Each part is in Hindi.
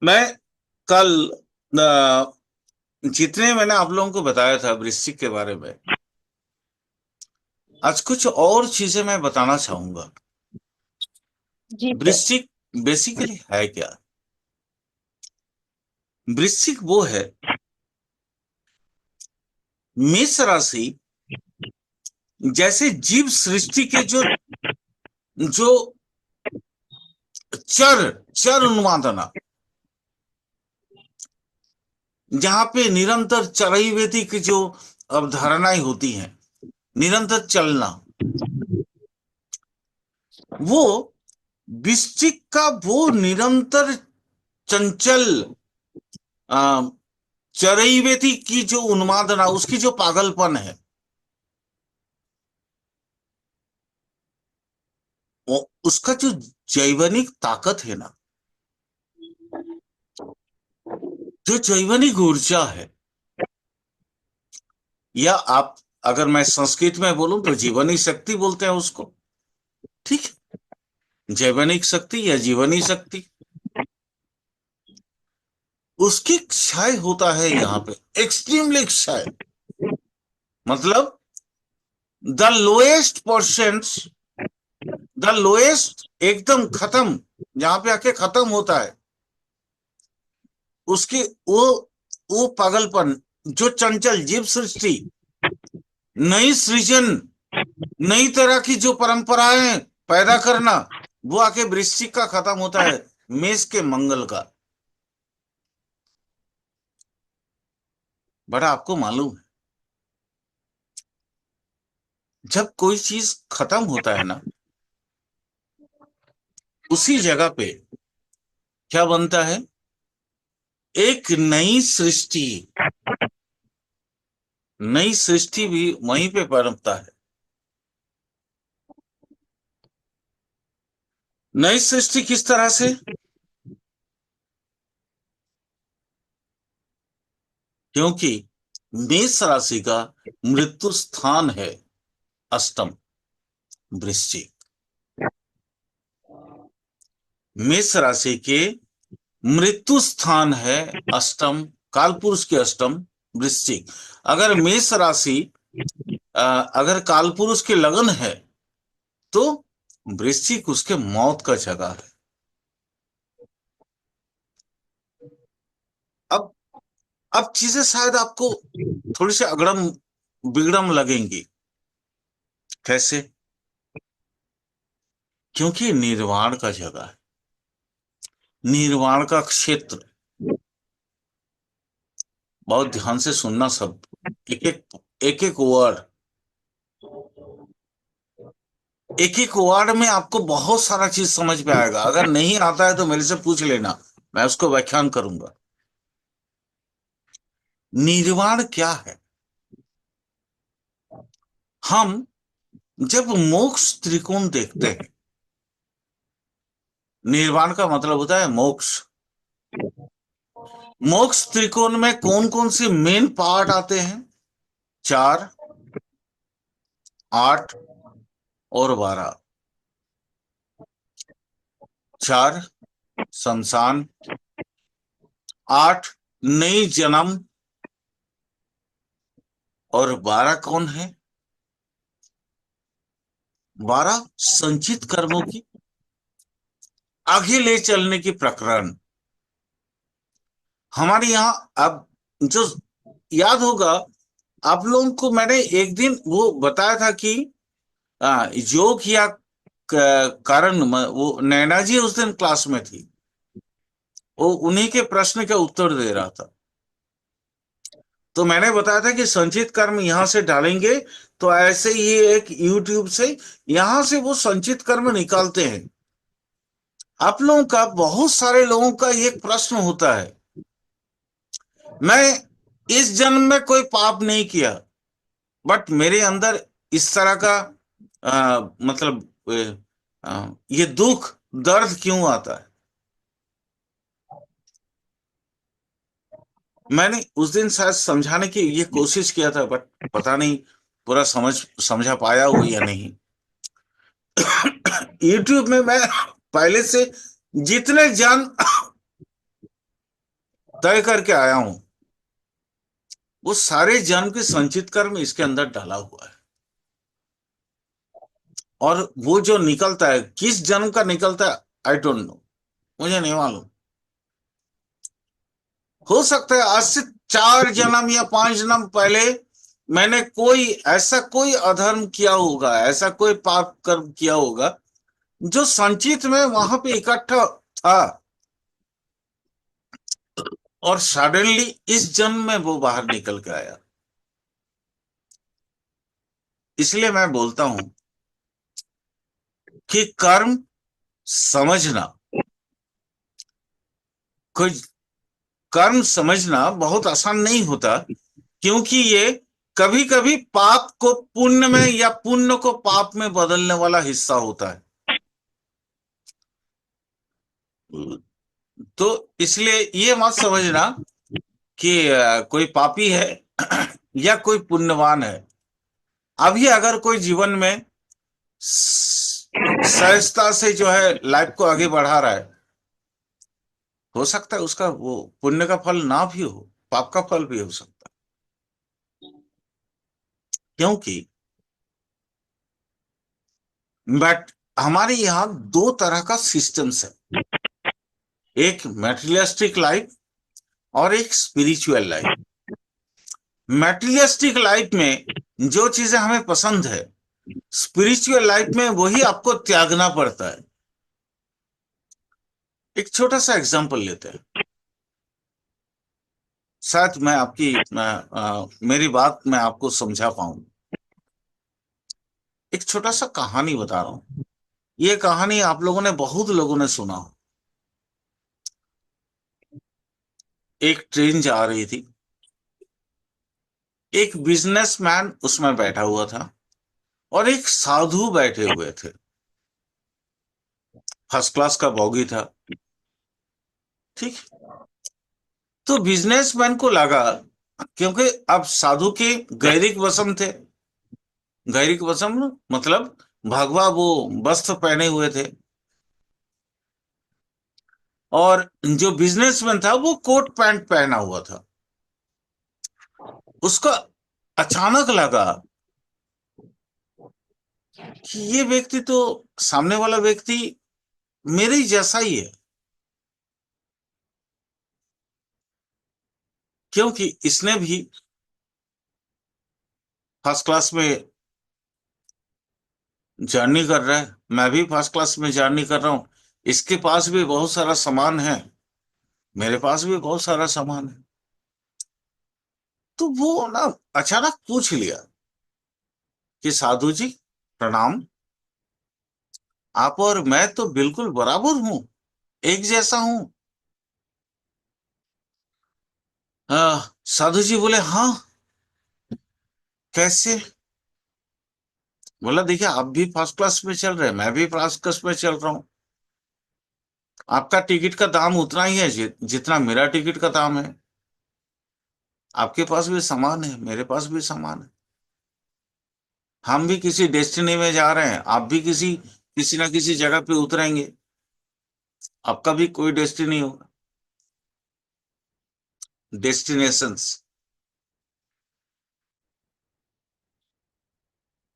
मैं कल जितने मैंने आप लोगों को बताया था वृश्चिक के बारे में, आज कुछ और चीजें मैं बताना चाहूंगा। जी सर। वृश्चिक बेसिकली है क्या? वृश्चिक वो है, मेष राशि जैसे जीव सृष्टि के जो जो चर चर उन्मादना, जहां पे निरंतर चरई की जो अवधारणाएं होती हैं, निरंतर चलना, वो वृश्चिक का वो निरंतर चंचल चरैवेति की जो उन्मादना, उसकी जो पागलपन है, वो उसका जो जैवनिक ताकत है ना, जो जैवनिक ऊर्जा है, या आप अगर मैं संस्कृत में बोलूं तो जीवनी शक्ति बोलते हैं उसको। ठीक है, जैवनिक शक्ति या जीवनी शक्ति, उसकी क्षय होता है यहाँ पे, एक्सट्रीमली क्षय। मतलब the lowest percent, the lowest, एकदम खत्म, जहां पे आके खत्म होता है उसकी वो पागलपन, जो चंचल जीव सृष्टि, नई सृजन, नई तरह की जो परंपराएं पैदा करना, वो आके वृश्चिक का खत्म होता है मेष के मंगल का। बड़ा आपको मालूम है, जब कोई चीज खत्म होता है ना, उसी जगह पे क्या बनता है? एक नई सृष्टि, नई सृष्टि भी वहीं पे पनपता है। नई सृष्टि किस तरह से? क्योंकि मेष राशि का मृत्यु स्थान है अष्टम, वृश्चिक। मेष राशि के मृत्यु स्थान है अष्टम, कालपुरुष के अष्टम, वृश्चिक। अगर मेष राशि अगर कालपुरुष के लगन है, तो वृश्चिक उसके मौत का जगह है। अब अब चीजें शायद आपको थोड़ी सी अगड़म बिगड़म लगेंगी। कैसे? क्योंकि निर्वाण का जगह है, निर्वाण का क्षेत्र। बहुत ध्यान से सुनना सब, एक एक वर्ड, एक एक वर्ड में आपको बहुत सारा चीज समझ में आएगा। अगर नहीं आता है तो मेरे से पूछ लेना, मैं उसको व्याख्यान करूंगा। निर्वाण क्या है? हम जब मोक्ष त्रिकोण देखते हैं, निर्वाण का मतलब होता है मोक्ष। मोक्ष त्रिकोण में कौन कौन से मेन पार्ट आते हैं? 4, 8 और 12। 4 शमशान, 8 नई जन्म, और 12 कौन है? 12 संचित कर्मों की आगे ले चलने की प्रकरण। हमारे यहाँ अब जो याद होगा आप लोगों को, मैंने एक दिन वो बताया था कि योग या कारण वो नैना जी उस दिन क्लास में थी, वो उन्हीं के प्रश्न का उत्तर दे रहा था। तो मैंने बताया था कि संचित कर्म यहां से डालेंगे, तो ऐसे ही एक यूट्यूब से यहां से वो संचित कर्म निकालते हैं। आप लोगों का, बहुत सारे लोगों का ये प्रश्न होता है, मैं इस जन्म में कोई पाप नहीं किया, बट मेरे अंदर इस तरह का मतलब ये दुख दर्द क्यों आता है? मैंने उस दिन शायद समझाने की ये कोशिश किया था, बट पता नहीं पूरा समझा पाया हो या नहीं। यूट्यूब में मैं पहले से जितने जान तय करके आया हूं, वो सारे जन्म के संचित कर्म इसके अंदर डाला हुआ है। और वो जो निकलता है, किस जन्म का निकलता है, आई डोंट नो, मुझे नहीं मालूम। हो सकता है आज से 4 जन्म या 5 जन्म पहले मैंने कोई ऐसा कोई अधर्म किया होगा, ऐसा कोई पाप कर्म किया होगा जो संचित में वहां पे इकट्ठा था, और सडनली इस जन्म में वो बाहर निकल के आया। इसलिए मैं बोलता हूं कि कर्म समझना, कोई कर्म समझना बहुत आसान नहीं होता, क्योंकि ये कभी कभी पाप को पुण्य में या पुण्य को पाप में बदलने वाला हिस्सा होता है। तो इसलिए ये मत समझना कि कोई पापी है या कोई पुण्यवान है। अभी अगर कोई जीवन में सहजता से जो है लाइफ को आगे बढ़ा रहा है, हो सकता है उसका वो पुण्य का फल ना भी हो, पाप का फल भी हो सकता है। क्योंकि बट हमारे यहाँ 2 तरह का सिस्टम्स है, एक मैटेरियलिस्टिक लाइफ और एक स्पिरिचुअल लाइफ। मैटेरियलिस्टिक लाइफ में जो चीजें हमें पसंद है, स्पिरिचुअल लाइफ में वही आपको त्यागना पड़ता है। एक छोटा सा एग्जांपल लेते हैं, शायद मैं मेरी बात मैं आपको समझा पाऊं। एक छोटा सा कहानी बता रहा हूं। ये कहानी आप लोगों ने, बहुत लोगों ने सुना हो। एक ट्रेन जा रही थी, एक बिजनेसमैन उसमें बैठा हुआ था और एक साधु बैठे हुए थे। फर्स्ट क्लास का बॉगी था, ठीक। तो बिजनेसमैन को लगा, क्योंकि अब साधु के गैरिक वसम थे, गैरिक वसम मतलब भगवा वो वस्त्र पहने हुए थे, और जो बिजनेसमैन था वो कोट पैंट पहना हुआ था। उसको अचानक लगा कि ये व्यक्ति तो, सामने वाला व्यक्ति मेरे ही जैसा ही है, क्योंकि इसने भी फर्स्ट क्लास में जर्नी कर रहा है, मैं भी फर्स्ट क्लास में जर्नी कर रहा हूं। इसके पास भी बहुत सारा सामान है, मेरे पास भी बहुत सारा सामान है। तो वो ना अचानक पूछ लिया कि साधु जी प्रणाम, आप और मैं तो बिल्कुल बराबर हूं, एक जैसा हूं। साधु जी बोले हाँ, कैसे? बोला देखिए, आप भी फर्स्ट क्लास में चल रहे हैं, मैं भी फर्स्ट क्लास में चल रहा हूं। आपका टिकट का दाम उतना ही है जितना मेरा टिकट का दाम है। आपके पास भी सामान है, मेरे पास भी सामान है। हम भी किसी डेस्टिनी में जा रहे हैं, आप भी किसी किसी ना किसी जगह पे उतरेंगे। आपका भी कोई डेस्टिनी होगा, डेस्टिनेशंस।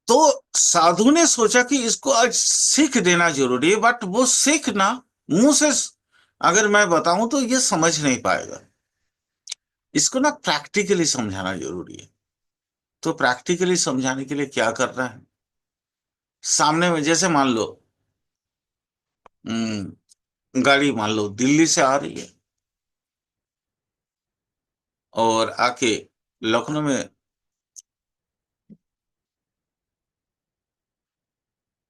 तो साधु ने सोचा कि इसको आज सीख देना जरूरी है, बट वो सीख ना मुंह से अगर मैं बताऊं तो ये समझ नहीं पाएगा। इसको ना प्रैक्टिकली समझाना जरूरी है। तो प्रैक्टिकली समझाने के लिए क्या करना है, सामने में जैसे मान लो गाड़ी मान लो दिल्ली से आ रही है और आके लखनऊ में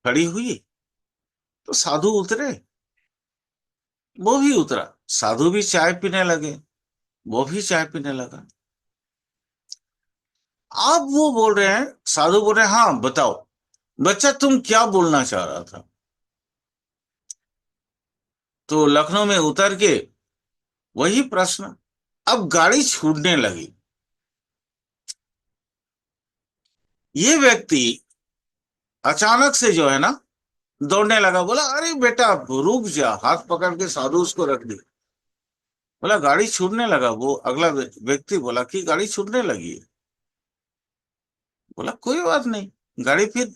खड़ी हुई, तो साधु उतरे, वो भी उतरा। साधु भी चाय पीने लगे, वो भी चाय पीने लगा। अब वो बोल रहे हैं, साधु बोल रहे हैं हाँ बताओ बच्चा, तुम क्या बोलना चाह रहा था? तो लखनऊ में उतर के वही प्रश्न। अब गाड़ी छूटने लगी, ये व्यक्ति अचानक से जो है ना दौड़ने लगा, बोला अरे बेटा रुक जा, हाथ पकड़ के साधु उसको रख दी। बोला गाड़ी छूटने लगा। वो अगला व्यक्ति बोला कि गाड़ी छूटने लगी है। बोला कोई बात नहीं। गाड़ी फिर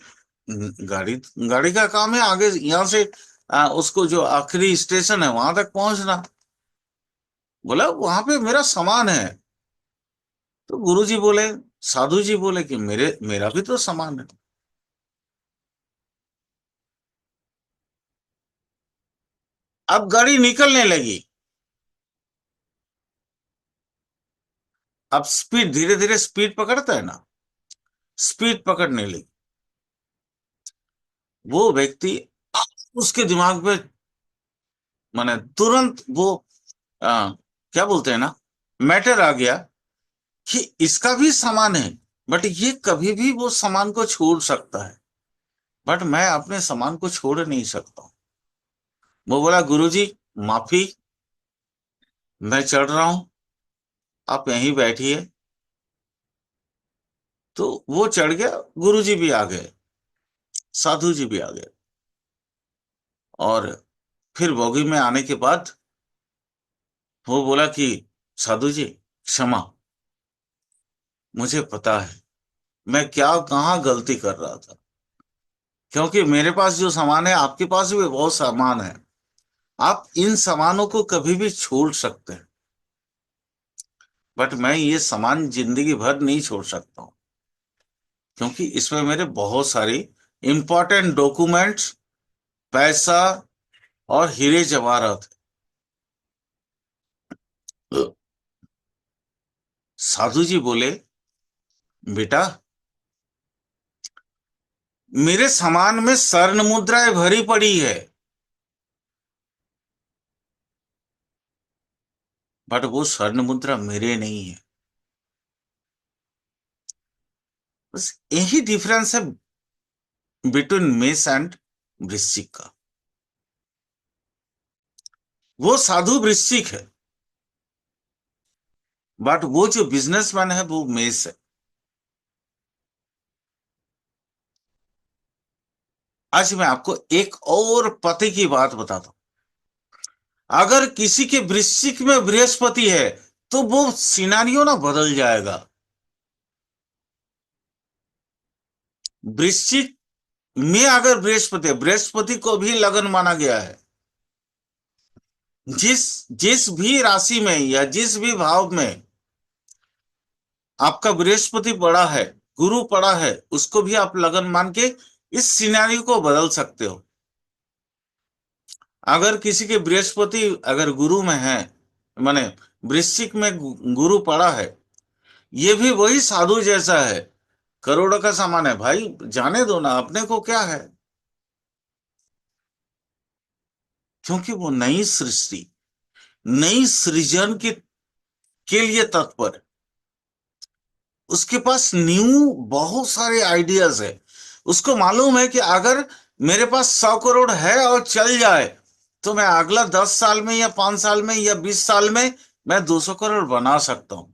गाड़ी गाड़ी का काम है आगे यहाँ से उसको जो आखिरी स्टेशन है वहां तक पहुंचना। बोला वहां पे मेरा सामान है। तो गुरु जी बोले, साधु जी बोले कि मेरा भी तो सामान है। अब गाड़ी निकलने लगी। अब स्पीड धीरे धीरे स्पीड पकड़ता है ना, स्पीड पकड़ने लगी। वो व्यक्ति उसके दिमाग पे माने तुरंत वो क्या बोलते हैं ना, मैटर आ गया कि इसका भी सामान है, बट ये कभी भी वो सामान को छोड़ सकता है, बट मैं अपने सामान को छोड़ नहीं सकता हूं। वो बोला गुरुजी माफी, मैं चढ़ रहा हूं, आप यहीं बैठिए। तो वो चढ़ गया। गुरुजी भी आ गए, साधु जी भी आ गए। और फिर बोगी में आने के बाद वो बोला कि साधु जी क्षमा, मुझे पता है मैं क्या कहाँ गलती कर रहा था, क्योंकि मेरे पास जो सामान है आपके पास भी बहुत सामान है, आप इन सामानों को कभी भी छोड़ सकते हैं, बट मैं ये सामान जिंदगी भर नहीं छोड़ सकता हूँ, क्योंकि इसमें मेरे बहुत सारी इंपॉर्टेंट डॉक्यूमेंट्स, पैसा और हीरे जवाहरात है। साधु जी बोले बेटा, मेरे सामान में स्वर्ण मुद्राएं भरी पड़ी है, बट वो स्वर्ण मुद्रा मेरे नहीं है। बस यही डिफरेंस है बिटवीन मेष एंड वृश्चिक का। वो साधु वृश्चिक है, बट वो जो बिजनेसमैन है वो मेष है। आज मैं आपको एक और पते की बात बताता हूं। अगर किसी के वृश्चिक में बृहस्पति है तो वो सिनारियो ना बदल जाएगा। वृश्चिक में अगर बृहस्पति है, बृहस्पति को भी लगन माना गया है। जिस जिस भी राशि में या जिस भी भाव में आपका बृहस्पति पड़ा है, गुरु पड़ा है, उसको भी आप लगन मान के इस सिनेरियो को बदल सकते हो। अगर किसी के बृहस्पति अगर गुरु में है, माने वृश्चिक में गुरु पड़ा है, ये भी वही साधु जैसा है, करोड़ों का सामान है भाई, जाने दो ना, अपने को क्या है। क्योंकि वो नई सृष्टि, नई सृजन के लिए तत्पर है। उसके पास न्यू बहुत सारे आइडियाज है। उसको मालूम है कि अगर मेरे पास 100 करोड़ है और चल जाए तो मैं अगला 10 साल में या 5 साल में या 20 साल में मैं 200 करोड़ बना सकता हूं।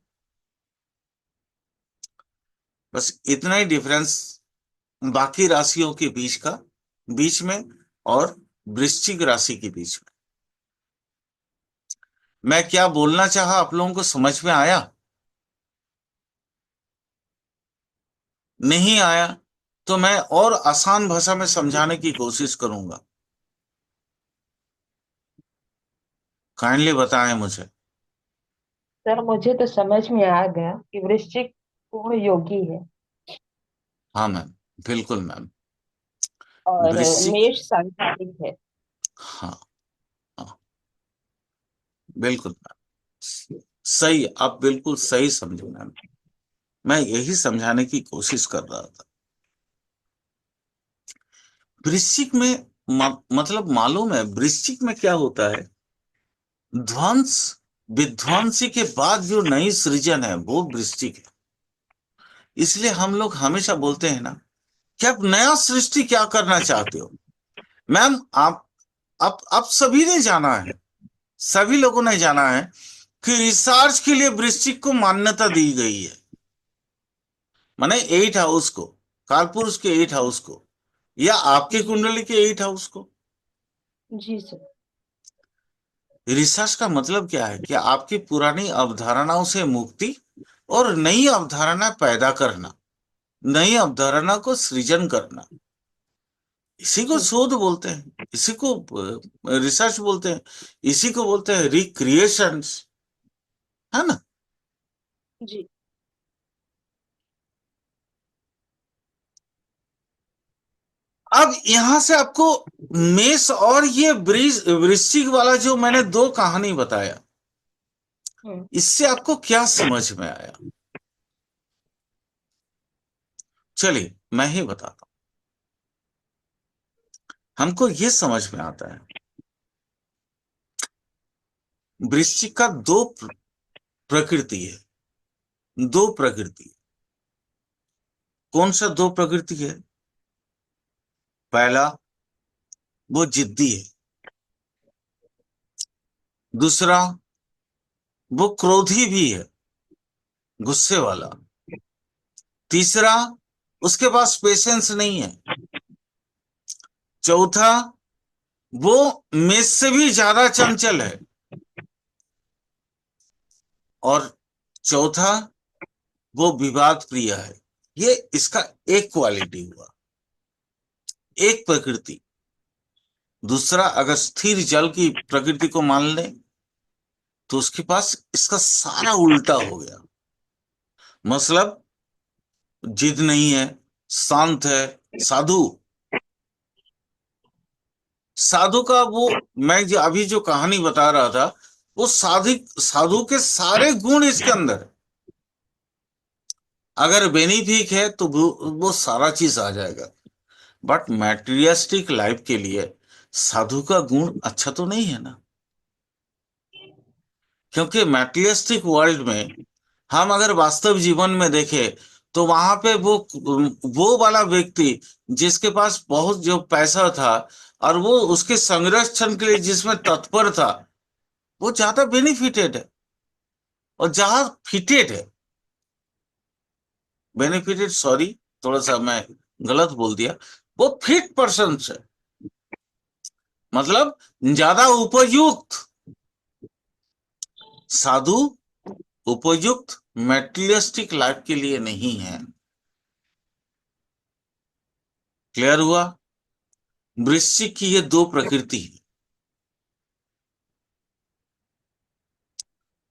बस इतना ही डिफरेंस बाकी राशियों के बीच में और वृश्चिक राशि के बीच में। मैं क्या बोलना चाहा आप लोगों को समझ में आया? नहीं आया तो मैं और आसान भाषा में समझाने की कोशिश करूंगा। काइंडली बताएं मुझे। सर मुझे तो समझ में आ गया कि वृश्चिक पूर्ण योगी है हाँ मैम, बिल्कुल मैम। और वृश्चिक, मेष सांसारिक है। हाँ, हाँ, बिल्कुल मैम, सही, आप बिल्कुल सही समझे मैम। मैं यही समझाने की कोशिश कर रहा था। वृश्चिक में मतलब मालूम है वृश्चिक में क्या होता है? ध्वंस, विध्वंसी के बाद जो नई सृजन है वो वृश्चिक है। इसलिए हम लोग हमेशा बोलते हैं ना कि आप नया सृष्टि क्या करना चाहते हो। मैम आप सभी ने जाना है, सभी लोगों ने जाना है कि रिसर्च के लिए वृश्चिक को मान्यता दी गई है। माने 8 हाउस को, कालपुरुष के 8 हाउस को, या आपकी जी कुंडली के 8 हाउस को। जी सर। रिसर्च का मतलब क्या है कि आपकी पुरानी अवधारणाओं से मुक्ति और नई अवधारणा पैदा करना, नई अवधारणा को सृजन करना, इसी को जी। शोध बोलते हैं, इसी को रिसर्च बोलते हैं, इसी को बोलते हैं रिक्रिएशंस, है ना। जी। अब यहां से आपको मेष और ये वृश्चिक वाला जो मैंने दो कहानी बताया, हम्म। इससे आपको क्या समझ में आया? चलिए मैं ही बताता हूं। हमको ये समझ में आता है, वृश्चिक का दो प्रकृति है, दो प्रकृति। कौन सा दो प्रकृति है? पहला, वो जिद्दी है। दूसरा, वो क्रोधी भी है, गुस्से वाला। तीसरा, उसके पास पेशेंस नहीं है। चौथा, वो मेष से भी ज्यादा चंचल है। और चौथा, वो विवाद प्रिय है। ये इसका एक क्वालिटी हुआ, एक प्रकृति। दूसरा, अगर स्थिर जल की प्रकृति को मान ले तो उसके पास इसका सारा उल्टा हो गया। मतलब जिद नहीं है, शांत है, साधु। साधु का वो, मैं जो अभी जो कहानी बता रहा था, वो साधु के सारे गुण इसके अंदर है। अगर बेनिफिक है तो वो सारा चीज आ जाएगा। बट मैटेरियलिस्टिक लाइफ के लिए साधु का गुण अच्छा तो नहीं है ना। क्योंकि मैटेरियलिस्टिक वर्ल्ड में हम अगर वास्तव जीवन में देखें तो वहां पे वो वाला व्यक्ति जिसके पास बहुत जो पैसा था और वो उसके संरक्षण के लिए जिसमें तत्पर था, वो ज्यादा बेनिफिटेड है। और जहां फिटेड है, बेनिफिटेड, सॉरी, थोड़ा सा मैं गलत बोल दिया, वो फिट पर्सन है। मतलब ज्यादा उपयुक्त। साधु उपयुक्त मेटेरियलिस्टिक लाइफ के लिए नहीं है। क्लियर हुआ? वृश्चिक की ये दो प्रकृति है।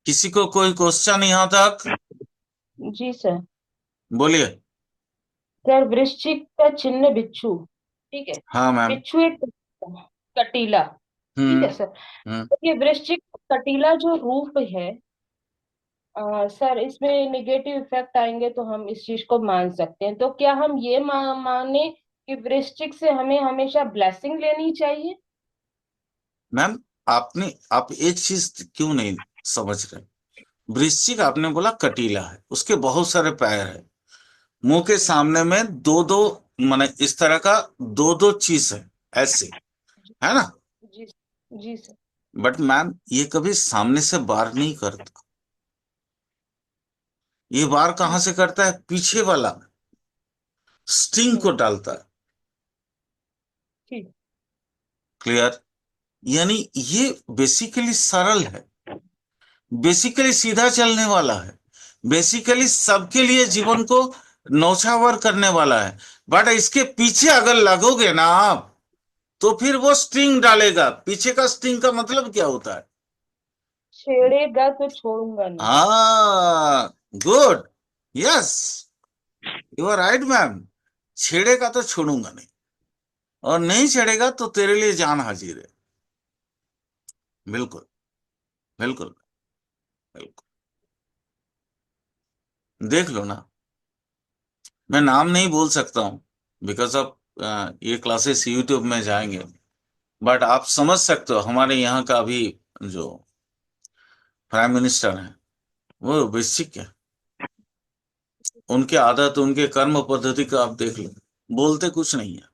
किसी को कोई क्वेश्चन यहां तक? जी सर। बोलिए। सर, वृश्चिक का चिन्ह बिच्छू। ठीक है। हाँ मैम। बिच्छू एक कटीला। ठीक हम्म। है सर। हम्म। तो ये वृश्चिक कटीला जो रूप है, सर, इसमें निगेटिव इफेक्ट आएंगे तो हम इस चीज को मान सकते हैं। तो क्या हम ये माने कि वृश्चिक से हमें हमेशा ब्लेसिंग लेनी चाहिए? मैम, आप एक चीज क्यों नहीं समझ रहे? वृश्चिक आपने बोला कटीला है, उसके बहुत सारे पैर है, मुंह के सामने में दो दो, माने इस तरह का दो दो चीज है, ऐसे, है ना। जी। जी सर। बट मैम, ये कभी सामने से वार नहीं करता। ये वार कहाँ जी। से करता है? पीछे वाला स्टिंग को हम्म। डालता है। ठीक। क्लियर? यानी ये बेसिकली सरल है, बेसिकली सीधा चलने वाला है, बेसिकली सबके लिए जीवन को नौछावर करने वाला है। बट इसके पीछे अगर लगोगे ना आप, तो फिर वो स्ट्रिंग डालेगा। पीछे का स्ट्रिंग का मतलब क्या होता है? छेड़ेगा तो छोड़ूंगा नहीं। हाँ, good, yes, you are right ma'am. छेड़ेगा तो छोड़ूंगा नहीं, और नहीं छेड़ेगा तो तेरे लिए जान हाजिर है। बिल्कुल, बिल्कुल, बिल्कुल। देख लो ना, मैं नाम नहीं बोल सकता हूँ बिकॉज ऑफ ये क्लासेस यूट्यूब में जाएंगे। बट आप समझ सकते हो, हमारे यहाँ का अभी जो प्राइम मिनिस्टर हैं, वो वृश्चिक है। उनके आदत, उनके कर्म पद्धति का आप देख लो। बोलते कुछ नहीं है,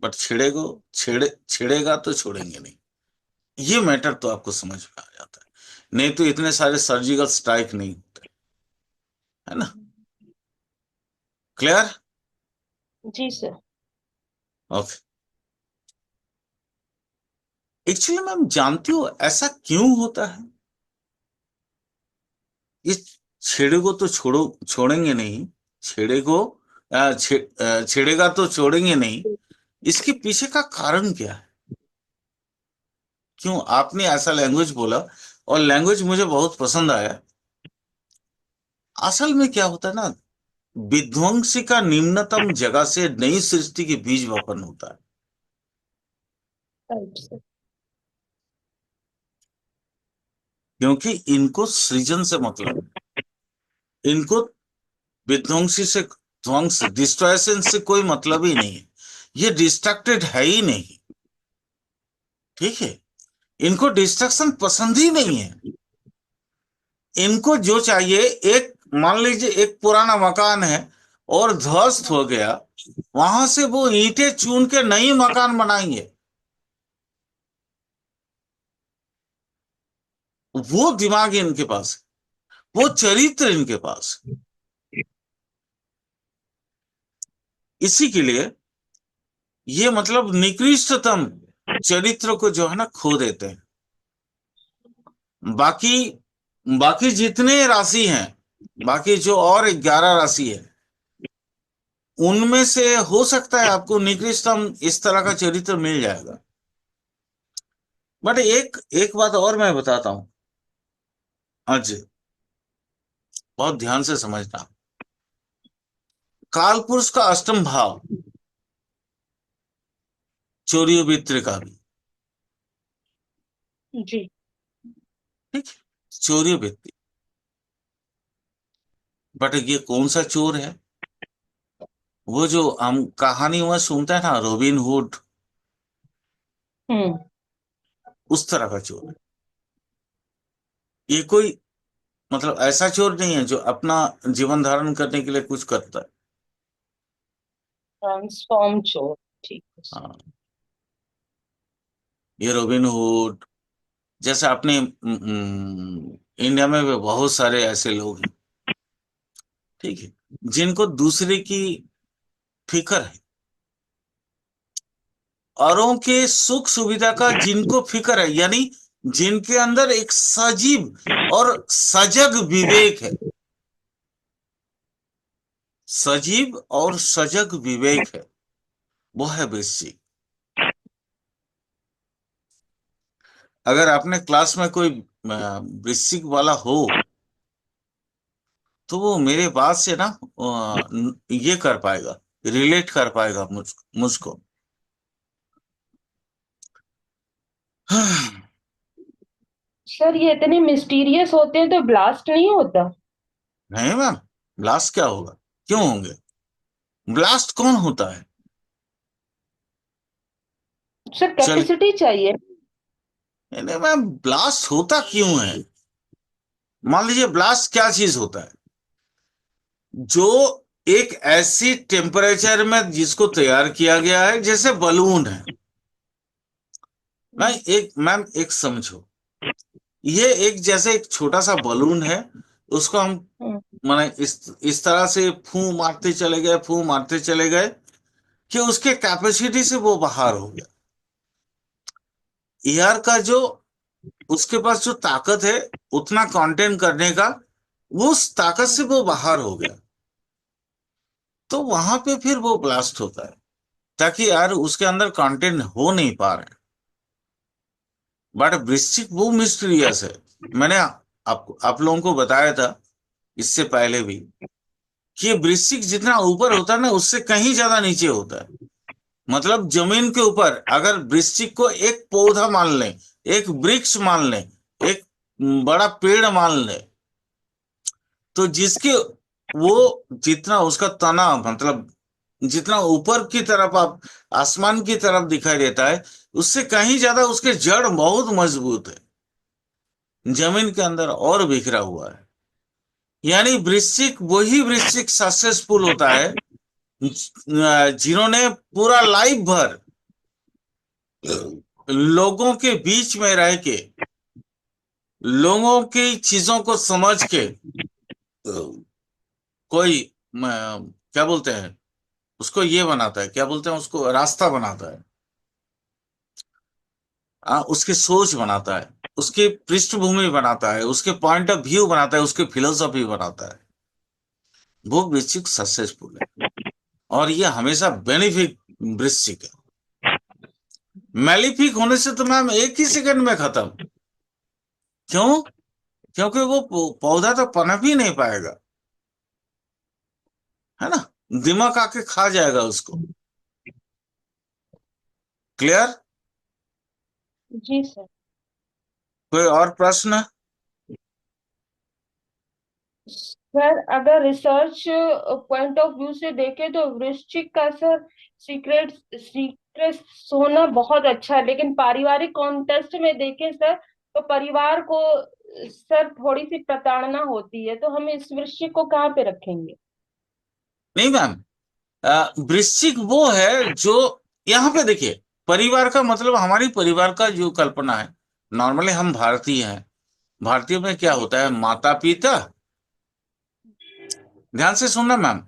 बट छेड़ेगा तो छोड़ेंगे नहीं। ये मैटर तो आपको समझ में आ जाता है। नहीं तो इतने सारे सर्जिकल स्ट्राइक नहीं होते, है ना। क्लियर? जी सर। ओके। एक्चुअली मैम जानती हो ऐसा क्यों होता है? इस छेड़े को तो छोड़ेंगे नहीं। छेड़े को छेड़ेगा तो छोड़ेंगे नहीं। इसके पीछे का कारण क्या है? क्यों आपने ऐसा लैंग्वेज बोला? और लैंग्वेज मुझे बहुत पसंद आया। असल में क्या होता है ना, विध्वंसी का निम्नतम जगह से नई सृष्टि के बीज वपन होता है। Right sir. क्योंकि इनको सृजन से मतलब है। इनको विध्वंसी से, ध्वंस, डिस्ट्रॉयशन से कोई मतलब ही नहीं है। ये डिस्ट्रक्टेड है ही नहीं। ठीक है। इनको डिस्ट्रक्शन पसंद ही नहीं है। इनको जो चाहिए, एक मान लीजिए एक पुराना मकान है और ध्वस्त हो गया, वहां से वो ईंटें चुन के नई मकान बनाएंगे। वो दिमाग इनके पास है, वो चरित्र इनके पास है। इसी के लिए ये मतलब निकृष्टतम चरित्र को जो है ना खो देते हैं। बाकी बाकी जितने राशि हैं, बाकी जो और 11 राशि है, उनमें से हो सकता है आपको निकृष्टतम इस तरह का चरित्र मिल जाएगा। बट एक एक बात और मैं बताता हूं आज, बहुत ध्यान से समझना। काल पुरुष का अष्टम भाव चोरी वित्र का भी। जी। ठीक। चोरी वित्र। बट ये कौन सा चोर है? वो जो हम कहानी में सुनते हैं ना, रॉबिन हुड, हम्म। उस तरह का चोर है। ये कोई मतलब ऐसा चोर नहीं है जो अपना जीवन धारण करने के लिए कुछ करता है। ट्रांसफॉर्म चोर। ठीक है सर। हाँ। ये रॉबिन हुड जैसे अपने इंडिया में भी बहुत सारे ऐसे लोग हैं। ठीक है। जिनको दूसरे की फिक्र है, औरों के सुख सुविधा का जिनको फिक्र है, यानी जिनके अंदर एक सजीव और सजग विवेक है। सजीव और सजग विवेक है, वो है वृश्चिक। अगर आपने क्लास में कोई वृश्चिक वाला हो, तो वो मेरे बात से ना ये कर पाएगा, रिलेट कर पाएगा मुझको। सर ये इतने मिस्टीरियस होते हैं तो ब्लास्ट नहीं होता? नहीं मैम, ब्लास्ट क्या होगा? क्यों होंगे? ब्लास्ट कौन होता है? सर चल, कैपेसिटी चाहिए। नहीं मैम, ब्लास्ट होता क्यों है? मान लीजिए ब्लास्ट क्या चीज होता है? जो एक ऐसी टेम्परेचर में जिसको तैयार किया गया है, जैसे बलून है। मैम एक समझो, ये एक जैसे एक छोटा सा बलून है। उसको हम हम्म। माने इस तरह से फू मारते चले गए, फू मारते चले गए कि उसके कैपेसिटी से वो बाहर हो गया। एयर का जो उसके पास जो ताकत है उतना कंटेन करने का, वो उस ताकत से वो बाहर हो गया। तो वहां पे फिर वो ब्लास्ट होता है, ताकि यार उसके अंदर कंटेंट हो नहीं पा रहे। बट वृश्चिक वो मिस्टीरियस है। मैंने आप लोगों को बताया था इससे पहले भी कि वृश्चिक जितना ऊपर होता है ना, उससे कहीं ज्यादा नीचे होता है। मतलब जमीन के ऊपर अगर वृश्चिक को एक पौधा मान लें, एक वृक्ष मान लें, एक बड़ा पेड़ मान लें, तो जिसके वो जितना उसका तना मतलब जितना ऊपर की तरफ आप आसमान की तरफ दिखाई देता है, उससे कहीं ज्यादा उसके जड़ बहुत मजबूत है, जमीन के अंदर और बिखरा हुआ है। यानी वृश्चिक वही वृश्चिक सक्सेसफुल होता है जिन्होंने पूरा लाइफ भर लोगों के बीच में रह के, लोगों की चीजों को समझ के, कोई क्या बोलते हैं उसको, ये बनाता है, क्या बोलते हैं उसको, रास्ता बनाता है। उसकी सोच बनाता है, उसकी पृष्ठभूमि बनाता है, उसके पॉइंट ऑफ व्यू बनाता है, उसकी फिलोसॉफी बनाता है। वो वृश्चिक सक्सेसफुल है, और ये हमेशा बेनिफिक वृश्चिक है। मैलिफिक होने से तो मैम एक ही सेकंड में खत्म। क्यों? क्योंकि वो पौधा तो पनप ही नहीं पाएगा, है ना। दिमाग आके खा जाएगा उसको। क्लियर? जी सर। कोई और प्रश्न? सर अगर रिसर्च पॉइंट ऑफ व्यू से देखें तो वृश्चिक का सर सीक्रेट सीक्रेट होना बहुत अच्छा है, लेकिन पारिवारिक कॉन्टेक्स्ट में देखें सर तो परिवार को सर थोड़ी सी प्रताड़ना होती है, तो हम इस वृश्चिक को कहाँ पे रखेंगे? नहीं मैम, वृश्चिक वो है जो, यहाँ पे देखिए, परिवार का मतलब हमारी परिवार का जो कल्पना है। नॉर्मली हम भारतीय हैं, भारतीय में क्या जी होता है, माता पिता। ध्यान से सुनना मैम,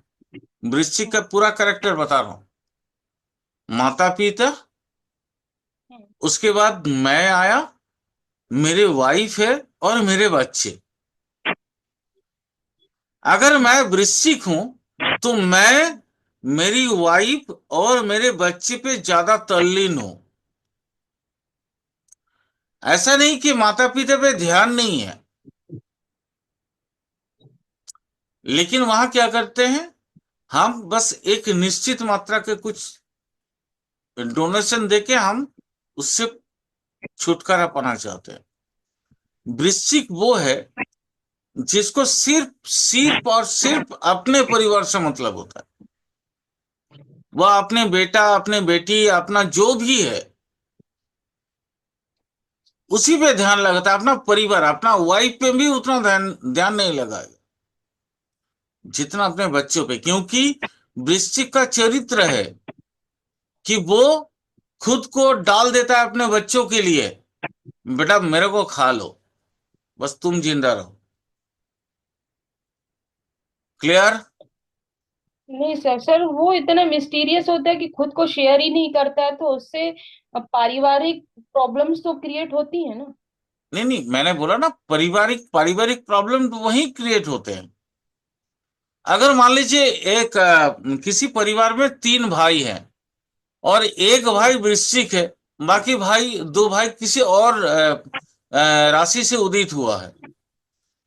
वृश्चिक का पूरा करेक्टर बता रहा हूँ। माता पिता, उसके बाद मैं आया, मेरे वाइफ है, और मेरे बच्चे। अगर मैं वृश्चिक हूं तो मैं मेरी वाइफ और मेरे बच्चे पे ज्यादा तल्लीन हूं। ऐसा नहीं कि माता पिता पे ध्यान नहीं है, लेकिन वहां क्या करते हैं, हम बस एक निश्चित मात्रा के कुछ डोनेशन देके हम उससे छुटकारा पाना चाहते हैं। वृश्चिक वो है जिसको सिर्फ सिर्फ और सिर्फ अपने परिवार से मतलब होता है। वह अपने बेटा, अपने बेटी, अपना जो भी है, उसी पे ध्यान लगाता है। अपना परिवार, अपना वाइफ पे भी उतना ध्यान ध्यान नहीं लगाएगा जितना अपने बच्चों पे, क्योंकि वृश्चिक का चरित्र है कि वो खुद को डाल देता है अपने बच्चों के लिए। बेटा मेरे को खा लो, बस तुम जिंदा रहो। क्लियर? नहीं सर, सर वो इतना मिस्टीरियस होता है कि खुद को शेयर ही नहीं करता है, तो उससे पारिवारिक प्रॉब्लम्स तो क्रिएट होती है ना। नहीं नहीं, मैंने बोला ना, पारिवारिक पारिवारिक प्रॉब्लम तो वही क्रिएट होते हैं। अगर मान लीजिए एक किसी परिवार में तीन भाई हैं, और एक जी भाई वृश्चिक है, बाकी भाई, दो भाई किसी और राशि से उदित हुआ है,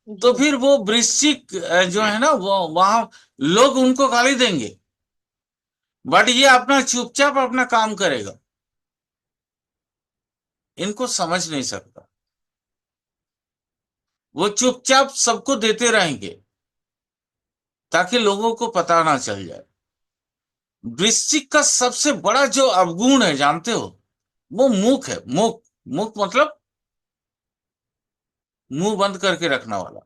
तो जी फिर वो वृश्चिक जो है ना, वो वहां लोग उनको गाली देंगे, बट ये अपना चुपचाप अपना काम करेगा। इनको समझ नहीं सकता, वो चुपचाप सबको देते रहेंगे ताकि लोगों को पता ना चल जाए। वृश्चिक का सबसे बड़ा जो अवगुण है जानते हो, वो मूक है। मूक, मूक मतलब मुंह बंद करके रखने वाला।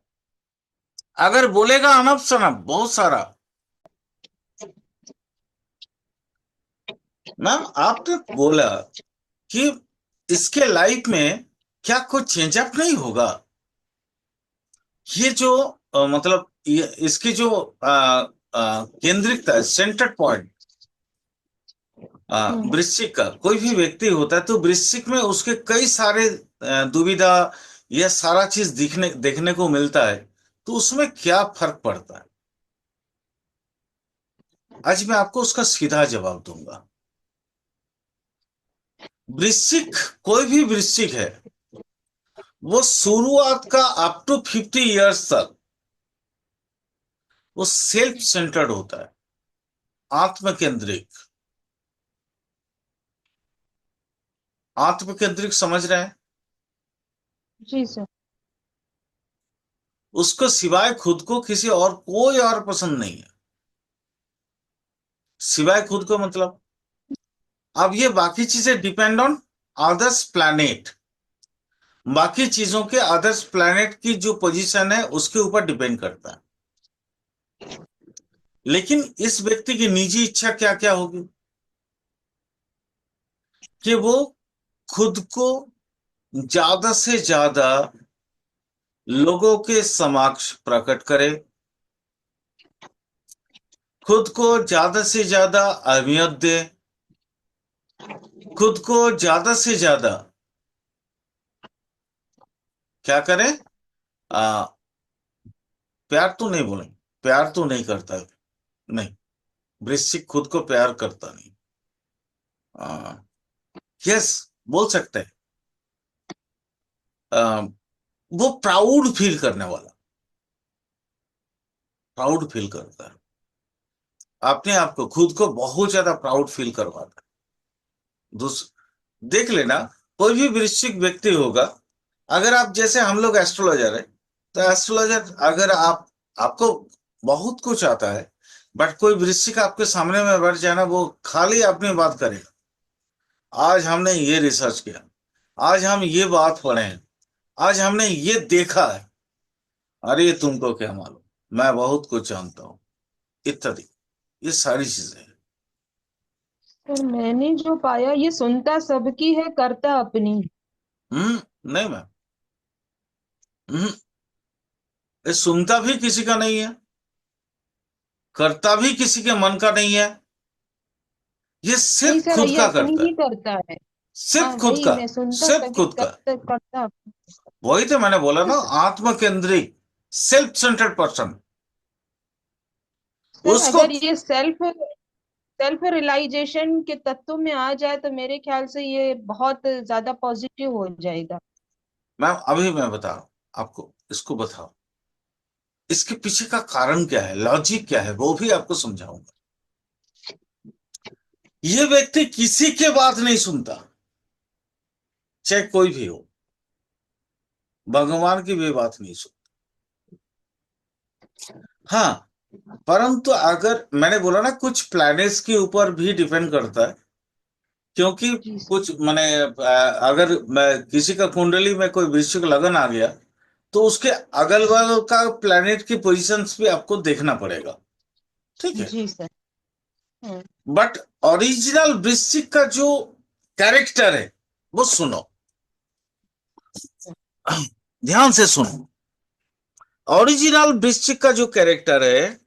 अगर बोलेगा अनब शनब बहुत सारा। मैम आपने बोला कि इसके लाइफ में क्या कुछ चेंजअप नहीं होगा। ये जो मतलब ये इसकी जो केंद्रित सेंटर पॉइंट हम्म। वृश्चिक का कोई भी व्यक्ति होता है, तो वृश्चिक में उसके कई सारे दुविधा, यह सारा चीज दिखने देखने को मिलता है। तो उसमें क्या फर्क पड़ता है, आज मैं आपको उसका सीधा जवाब दूंगा। वृश्चिक, कोई भी वृश्चिक है, वो शुरुआत का अप टू 50 इयर्स तक वो सेल्फ सेंटर्ड होता है, आत्म केंद्रित। आत्म केंद्रित समझ रहे हैं? जी सर। उसको सिवाय खुद को किसी और कोई और पसंद नहीं है। सिवाय खुद को मतलब, अब ये बाकी चीजें डिपेंड ऑन अदर्स प्लैनेट। बाकी चीजों के अदर्स प्लैनेट की जो पोजीशन है उसके ऊपर डिपेंड करता है। लेकिन इस व्यक्ति की निजी इच्छा क्या क्या होगी, कि वो खुद को ज्यादा से ज्यादा लोगों के समक्ष प्रकट करे, खुद को ज्यादा से ज्यादा अहमियत दे, खुद को ज्यादा से ज्यादा क्या करे? आ, प्यार तो नहीं बोलेंगे, प्यार तो नहीं करता है, नहीं। वृश्चिक खुद को प्यार करता नहीं। आ, यस, बोल सकते हैं। आ, वो प्राउड फील करने वाला, प्राउड फील करता है, अपने आप को, खुद को बहुत ज्यादा प्राउड फील करवाता है। देख लेना, कोई भी वृश्चिक व्यक्ति होगा, अगर आप, जैसे हम लोग एस्ट्रोलॉजर है, तो एस्ट्रोलॉजर अगर आपको बहुत कुछ आता है, बट कोई वृश्चिक आपके सामने में बैठ जाए ना, वो खाली अपनी बात करेगा। आज हमने ये रिसर्च किया, आज हम ये बात पढ़े हैं, आज हमने ये देखा है। अरे तुमको क्या मालूम, मैं बहुत कुछ जानता हूँ, इत्यादि, ये सारी चीजें हैं। पर मैंने जो पाया, ये सुनता सबकी है, करता अपनी। नहीं मैम, हम्म, ये सुनता भी किसी का नहीं है, करता भी किसी के मन का नहीं है, ये नहीं सिर्फ सर, खुद ये का अपनी करता ही है, करता है। हाँ सिर्फ खुद वही, का, मैं सुनता सिर्फ सभी खुद का। करता करता अपनी। वही तो मैंने बोला ना, सर, आत्म केंद्रित, सेल्फ सेंटर्ड पर्सन। सर उसको, अगर ये सेल्फ सेल्फ रियलाइजेशन के तत्व में आ जाए तो मेरे ख्याल से ये बहुत ज्यादा पॉजिटिव हो जाएगा। मैम अभी मैं बता रहा हूं आपको, इसको बताओ, इसके पीछे का कारण क्या है, लॉजिक क्या है, वो भी आपको समझाऊंगा। ये व्यक्ति किसी के बात नहीं सुनता, चाहे कोई भी हो, भगवान की भी बात नहीं सुनता। हाँ, परंतु अगर मैंने बोला ना, कुछ प्लैनेट्स के ऊपर भी डिपेंड करता है, क्योंकि जी सर। कुछ मैंने, अगर मैं किसी का कुंडली में कोई वृश्चिक लगन आ गया, तो उसके अगल बगल का प्लैनेट की पोजीशंस भी आपको देखना पड़ेगा, ठीक है? जी सर। हम्म। बट ओरिजिनल वृश्चिक का जो कैरेक्टर है, वो सुनो, ध्यान से सुनो। ओरिजिनल वृश्चिक का जो कैरेक्टर है,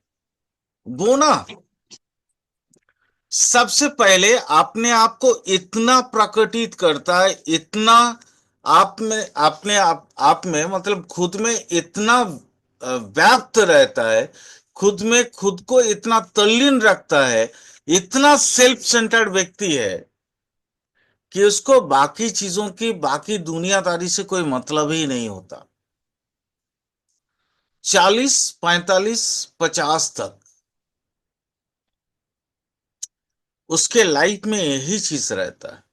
वो ना, सबसे पहले अपने आप को इतना प्रकटित करता है, इतना आप में, अपने आप में मतलब खुद में इतना व्याप्त रहता है, खुद में खुद को इतना तल्लीन रखता है, इतना सेल्फ सेंटर्ड व्यक्ति है कि उसको बाकी चीजों की, बाकी दुनियादारी से कोई मतलब ही नहीं होता। 40, 45, 50 तक उसके लाइफ में यही चीज रहता है।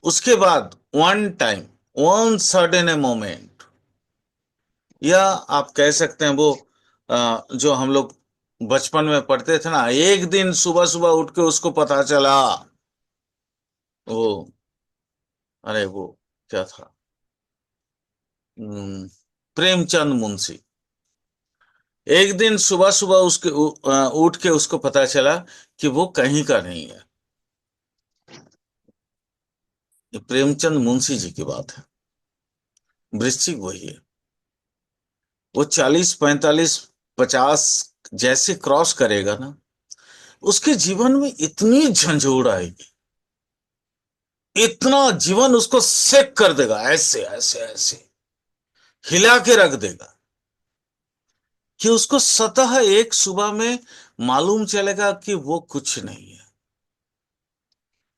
उसके बाद one time, one sudden a moment, या आप कह सकते हैं वो, जो हम लोग बचपन में पढ़ते थे ना, एक दिन सुबह सुबह उठ के उसको पता चला, वो, अरे वो क्या था, प्रेमचंद मुंशी। एक दिन सुबह सुबह उठ के उसको पता चला कि वो कहीं का नहीं है। ये प्रेमचंद मुंशी जी की बात है। वृश्चिक वही है। वो 40, 45, 50 जैसे क्रॉस करेगा ना, उसके जीवन में इतनी झंझोड़ आएगी, इतना जीवन उसको सेक कर देगा, ऐसे ऐसे ऐसे हिला के रख देगा, कि उसको स्वतः एक सुबह में मालूम चलेगा कि वो कुछ नहीं है,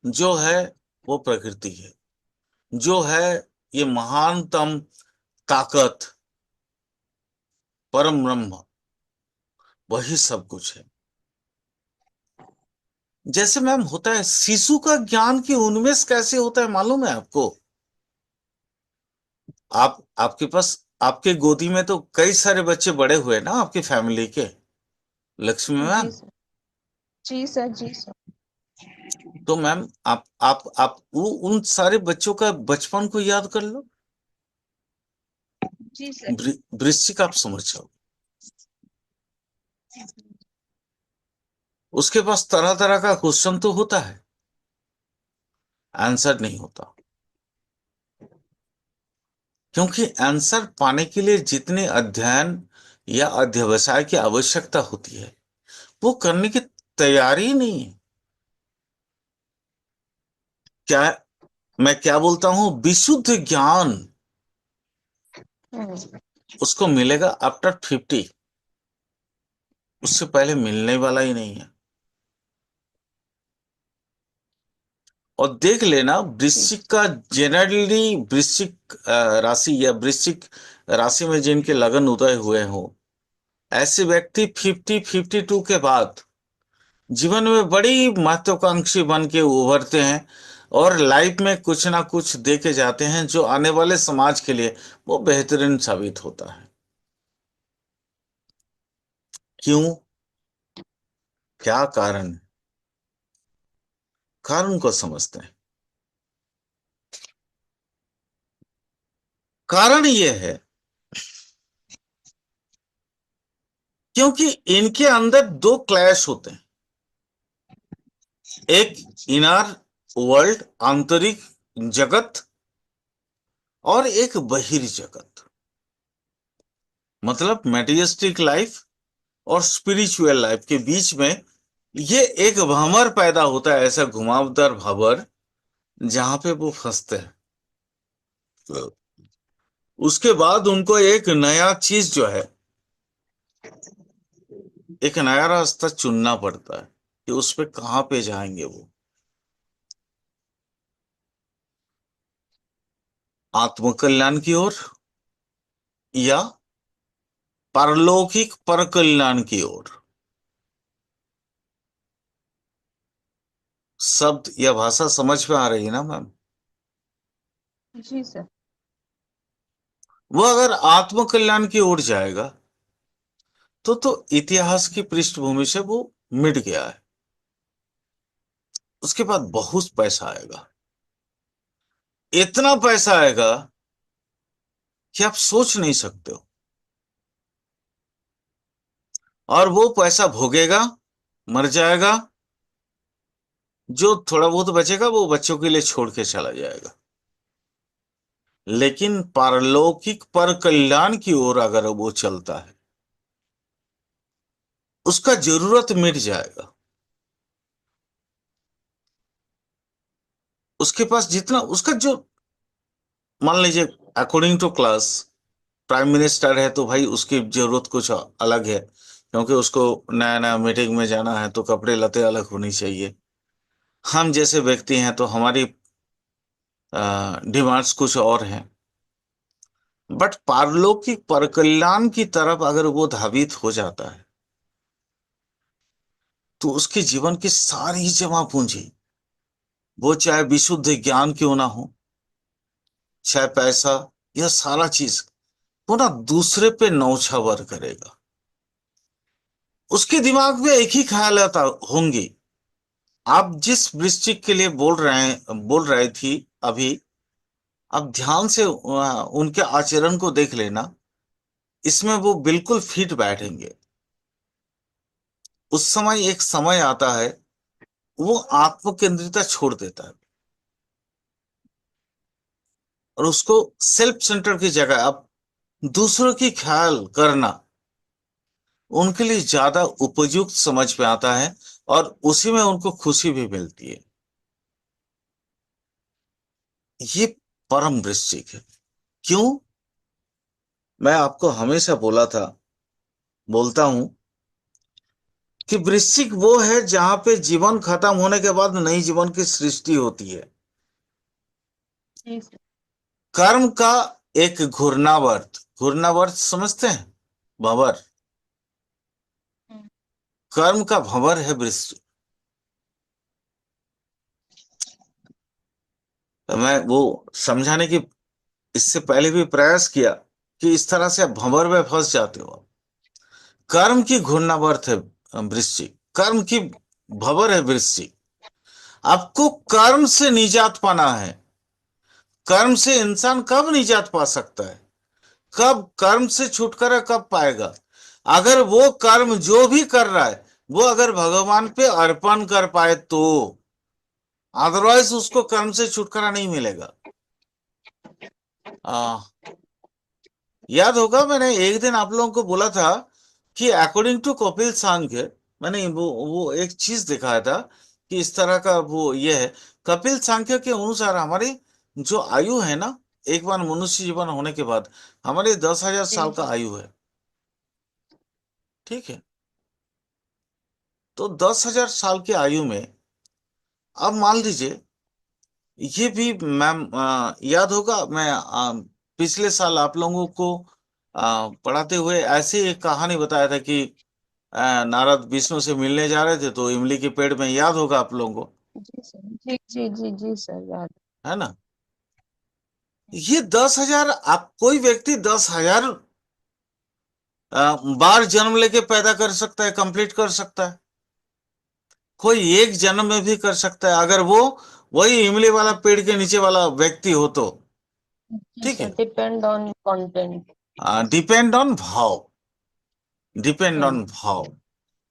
जो है वो प्रकृति है, जो है ये महानतम ताकत, परम ब्रह्म, वही सब कुछ है। जैसे मैम होता है शिशु का ज्ञान की उन्मेष कैसे होता है, मालूम है आपको? आपके पास, आपके गोदी में तो कई सारे बच्चे बड़े हुए ना आपकी फैमिली के, लक्ष्मी जी मैम। सर। जी सर। जी सर। तो मैम आप वो उन सारे बच्चों का बचपन को याद कर लो। जी सर। वृश्चिक आप समझ जाओ, उसके पास तरह तरह का क्वेश्चन तो होता है, आंसर नहीं होता, क्योंकि आंसर पाने के लिए जितने अध्ययन या अध्यवसाय की आवश्यकता होती है, वो करने की तैयारी ही नहीं है। क्या, मैं क्या बोलता हूं, विशुद्ध ज्ञान, हम्म। उसको मिलेगा आफ्टर 50, उससे पहले मिलने वाला ही नहीं है। और देख लेना जी। वृश्चिक का, जनरली वृश्चिक राशि या वृश्चिक राशि में जिनके लगन उदय हुए हो, ऐसे व्यक्ति 52 के बाद जीवन में बड़ी महत्वाकांक्षी बन के उभरते हैं, और लाइफ में कुछ ना कुछ दे के जाते हैं जो आने वाले समाज के लिए वो बेहतरीन साबित होता है। क्यों? क्या कारण है? कारण को समझते हैं। कारण ये है क्योंकि इनके अंदर दो क्लैश होते हैं। एक इनर वर्ल्ड, आंतरिक जगत, और एक बहिर्जगत, मतलब मेटेरियलिस्टिक लाइफ और स्पिरिचुअल लाइफ के बीच में ये एक भंवर पैदा होता है, ऐसा घुमावदार भंवर, जहां पे वो फंसते हैं। उसके बाद उनको एक नया चीज जो है, एक नया रास्ता चुनना पड़ता है कि उस पे कहां पे जाएंगे वो। आत्मकल्याण की ओर या पारलौकिक परकल्याण की ओर। शब्द या भाषा समझ में आ रही है ना मैम? जी सर। वो अगर आत्मकल्याण की ओर जाएगा तो इतिहास की पृष्ठभूमि से वो मिट गया है। उसके बाद बहुत पैसा आएगा, इतना पैसा आएगा कि आप सोच नहीं सकते हो। और वो पैसा भोगेगा, मर जाएगा, जो थोड़ा बहुत बचेगा वो बच्चों के लिए छोड़ के चला जाएगा। लेकिन पारलौकिक पर कल्याण की ओर अगर वो चलता है, उसका जरूरत मिट जाएगा। उसके पास जितना उसका जो, मान लीजिए according to class, prime minister है तो भाई उसकी जरूरत कुछ अलग है, क्योंकि उसको नया नया मीटिंग में जाना है तो कपड़े लते अलग होनी चाहिए। हम जैसे व्यक्ति हैं तो हमारी डिमांड्स कुछ और हैं। बट पारलौकिक परकल्याण की तरफ अगर वो धावित हो जाता है, तो उसके जीवन की सारी जमा पूंजी, वो चाहे विशुद्ध ज्ञान क्यों ना हो, चाहे पैसा, यह सारा चीज वो ना दूसरे पे नौछावर करेगा। उसके दिमाग में एक ही ख्याल आता होंगे। आप जिस वृश्चिक के लिए बोल रहे थी अभी, अब ध्यान से उनके आचरण को देख लेना, इसमें वो बिल्कुल फिट बैठेंगे। उस समय एक समय आता है, वो आत्मकेंद्रिता छोड़ देता है और उसको सेल्फ सेंटर की जगह अब दूसरों की ख्याल करना उनके लिए ज्यादा उपयुक्त समझ में आता है, और उसी में उनको खुशी भी मिलती है। ये परम वृश्चिक है। क्यों? मैं आपको हमेशा बोला था, बोलता हूं कि वृश्चिक वो है जहां पे जीवन खत्म होने के बाद नई जीवन की सृष्टि होती है। जी सर। कर्म का एक घूर्णावर्त, घूर्णावर्त समझते हैं? भंवर। हम्म। कर्म का भंवर है वृश्चिक। तो मैं वो समझाने की इससे पहले भी प्रयास किया कि इस तरह से आप भंवर में फंस जाते हो। कर्म की घूर्णावर्त है वृश्चिक, कर्म की भंवर है वृश्चिक। आपको कर्म से निजात पाना है। कर्म से इंसान कब निजात पा सकता है? कब कर्म से छुटकारा कब पाएगा? अगर वो कर्म जो भी कर रहा है वो अगर भगवान पे अर्पण कर पाए तो। अदरवाइज उसको कर्म से छुटकारा नहीं मिलेगा। आ, याद होगा मैंने एक दिन आप लोगों को बोला था कि अकॉर्डिंग टू कपिल सांख्य, मैंने वो एक चीज दिखाया था कि इस तरह का वो ये है। कपिल सांख्य के अनुसार हमारी जो आयु है ना, एक बार मनुष्य जीवन होने के बाद हमारे 10,000 जी साल का जी आयु है। ठीक है। तो 10,000 साल की आयु में अब मान लीजिए, ये भी मैम याद होगा, मैं पिछले साल आप लोगों को पढ़ाते हुए ऐसे एक कहानी बताया था कि नारद विष्णु से मिलने जा रहे थे तो इमली के पेड़ में, याद होगा आप लोगों को, जी सर, जी जी जी जी सर, याद। है ना। ये 10,000, आप कोई व्यक्ति 10,000 बार जन्म लेके पैदा कर सकता है, कंप्लीट कर सकता है। कोई एक जन्म में भी कर सकता है, अगर वो वही इमली वाला पेड़ के नीचे वाला व्यक्ति हो तो। जी ठीक सर, है। Depend on content. Depend on भाव, डिपेंड हाँ। ऑन भाव,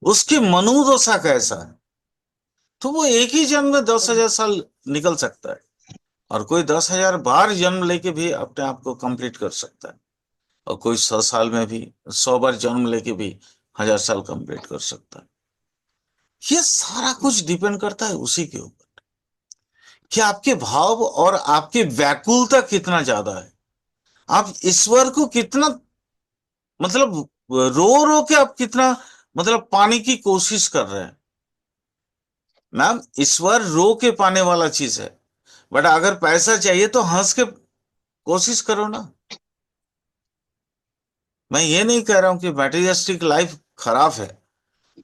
उसकी मनोदशा कैसा है, तो वो एक ही जन्म में 10,000 साल निकल सकता है। और कोई 10,000 बार जन्म लेके भी अपने आप को कंप्लीट कर सकता है। और कोई 100 साल में भी, 100 बार जन्म लेके भी 1,000 साल कंप्लीट कर सकता है। ये सारा कुछ डिपेंड करता है उसी के ऊपर कि आपके भाव और आपकी व्याकुलता कितना ज्यादा है। आप ईश्वर को कितना, मतलब रो रो के आप कितना, मतलब पाने की कोशिश कर रहे हैं। मैम, ईश्वर रो के पाने वाला चीज है, बट अगर पैसा चाहिए तो हंस के कोशिश करो ना। मैं ये नहीं कह रहा हूं कि मैटेरियलिस्टिक लाइफ खराब है।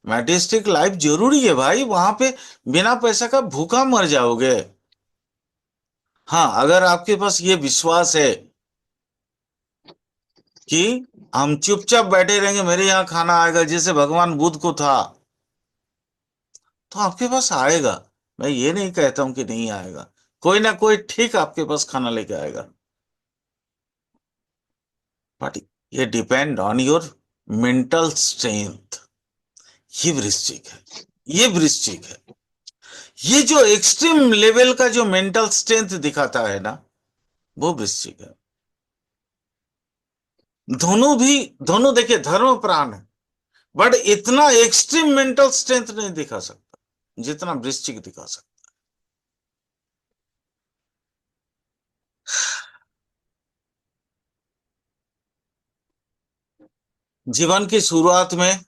मैटेरियलिस्टिक लाइफ जरूरी है भाई, वहां पे बिना पैसा का भूखा मर जाओगे। हाँ, अगर आपके पास ये विश्वास है कि हम चुपचाप बैठे रहेंगे, मेरे यहाँ खाना आएगा, जैसे भगवान बुद्ध को था, तो आपके पास आएगा। मैं ये नहीं कहता हूं कि नहीं आएगा, कोई ना कोई ठीक आपके पास खाना लेके आएगा। बट ये depend on your mental strength. ये वृश्चिक है, ये वृश्चिक है। ये जो एक्सट्रीम लेवल का जो मेंटल स्ट्रेंथ दिखाता है ना, वो वृश्चिक है। दोनों भी, दोनों देखिए धर्म प्राण है, बट इतना एक्सट्रीम मेंटल स्ट्रेंथ नहीं दिखा सकता जितना वृश्चिक दिखा सकता। जीवन की शुरुआत में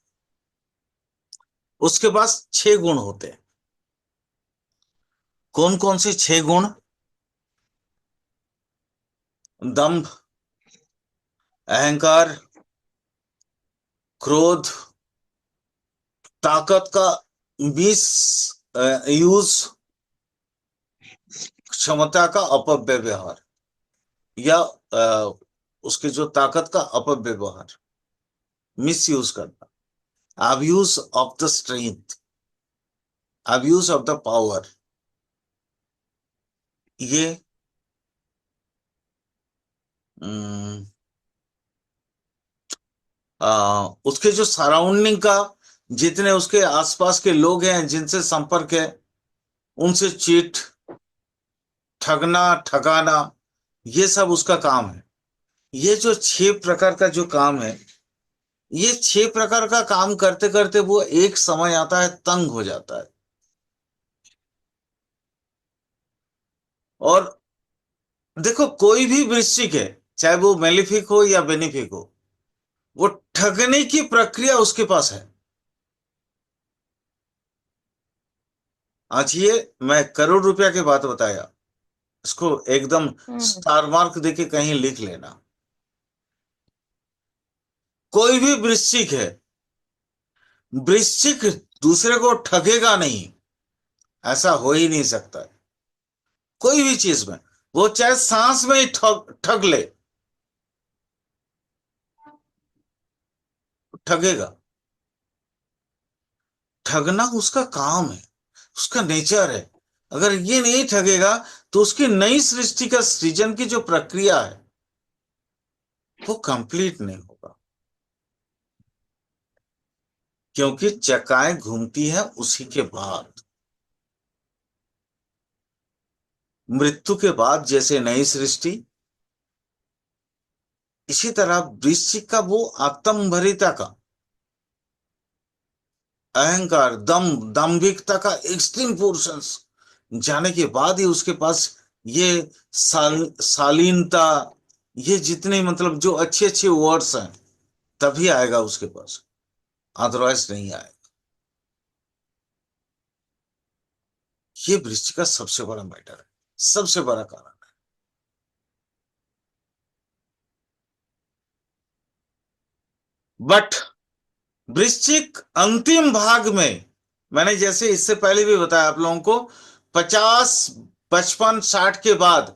उसके पास 6 गुण होते हैं। कौन कौन से 6 गुण? दंभ, अहंकार, क्रोध, ताकत का मिस यूज, क्षमता का अपव्यवहार, या उसके जो ताकत का अपव्यवहार, मिस यूज करना, abuse of the strength, abuse of the power। ये अम, उसके जो सराउंडिंग का, जितने उसके आसपास के लोग हैं जिनसे संपर्क है, उनसे चीट, ठगना, ठगाना, ये सब उसका काम है। ये जो 6 प्रकार का जो काम है, ये 6 प्रकार का काम करते करते वो एक समय आता है तंग हो जाता है। और देखो, कोई भी वृश्चिक है, चाहे वो मेलिफिक हो या बेनिफिक हो, वो ठगने की प्रक्रिया उसके पास है। आज ये मैं करोड़ रुपया की बात बताया, इसको एकदम हम्म। स्टार मार्क देके कहीं लिख लेना। कोई भी वृश्चिक है, वृश्चिक दूसरे को ठगेगा नहीं, ऐसा हो ही नहीं सकता है। कोई भी चीज में, वो चाहे सांस में ही ठग ठग ले, ठगेगा। ठगना उसका काम है, उसका नेचर है। अगर ये नहीं ठगेगा तो उसकी नई सृष्टि का सृजन की जो प्रक्रिया है वो कंप्लीट नहीं होगा, क्योंकि चक्काएं घूमती हैं उसी के बाद। मृत्यु के बाद जैसे नई सृष्टि, इसी तरह वृश्चिक का वो आत्मभरिता का, अहंकार, दम, दाम्भिकता का एक्सट्रीम पोर्शंस जाने के बाद ही उसके पास ये शालीनता, ये जितने मतलब जो अच्छे अच्छे वर्ड्स हैं, तभी आएगा उसके पास, अदरवाइज नहीं आएगा। ये वृश्चिक का सबसे बड़ा मैटर है, सबसे बड़ा कारण। बट वृश्चिक अंतिम भाग में, मैंने जैसे इससे पहले भी बताया आप लोगों को, 50, 55, 60 के बाद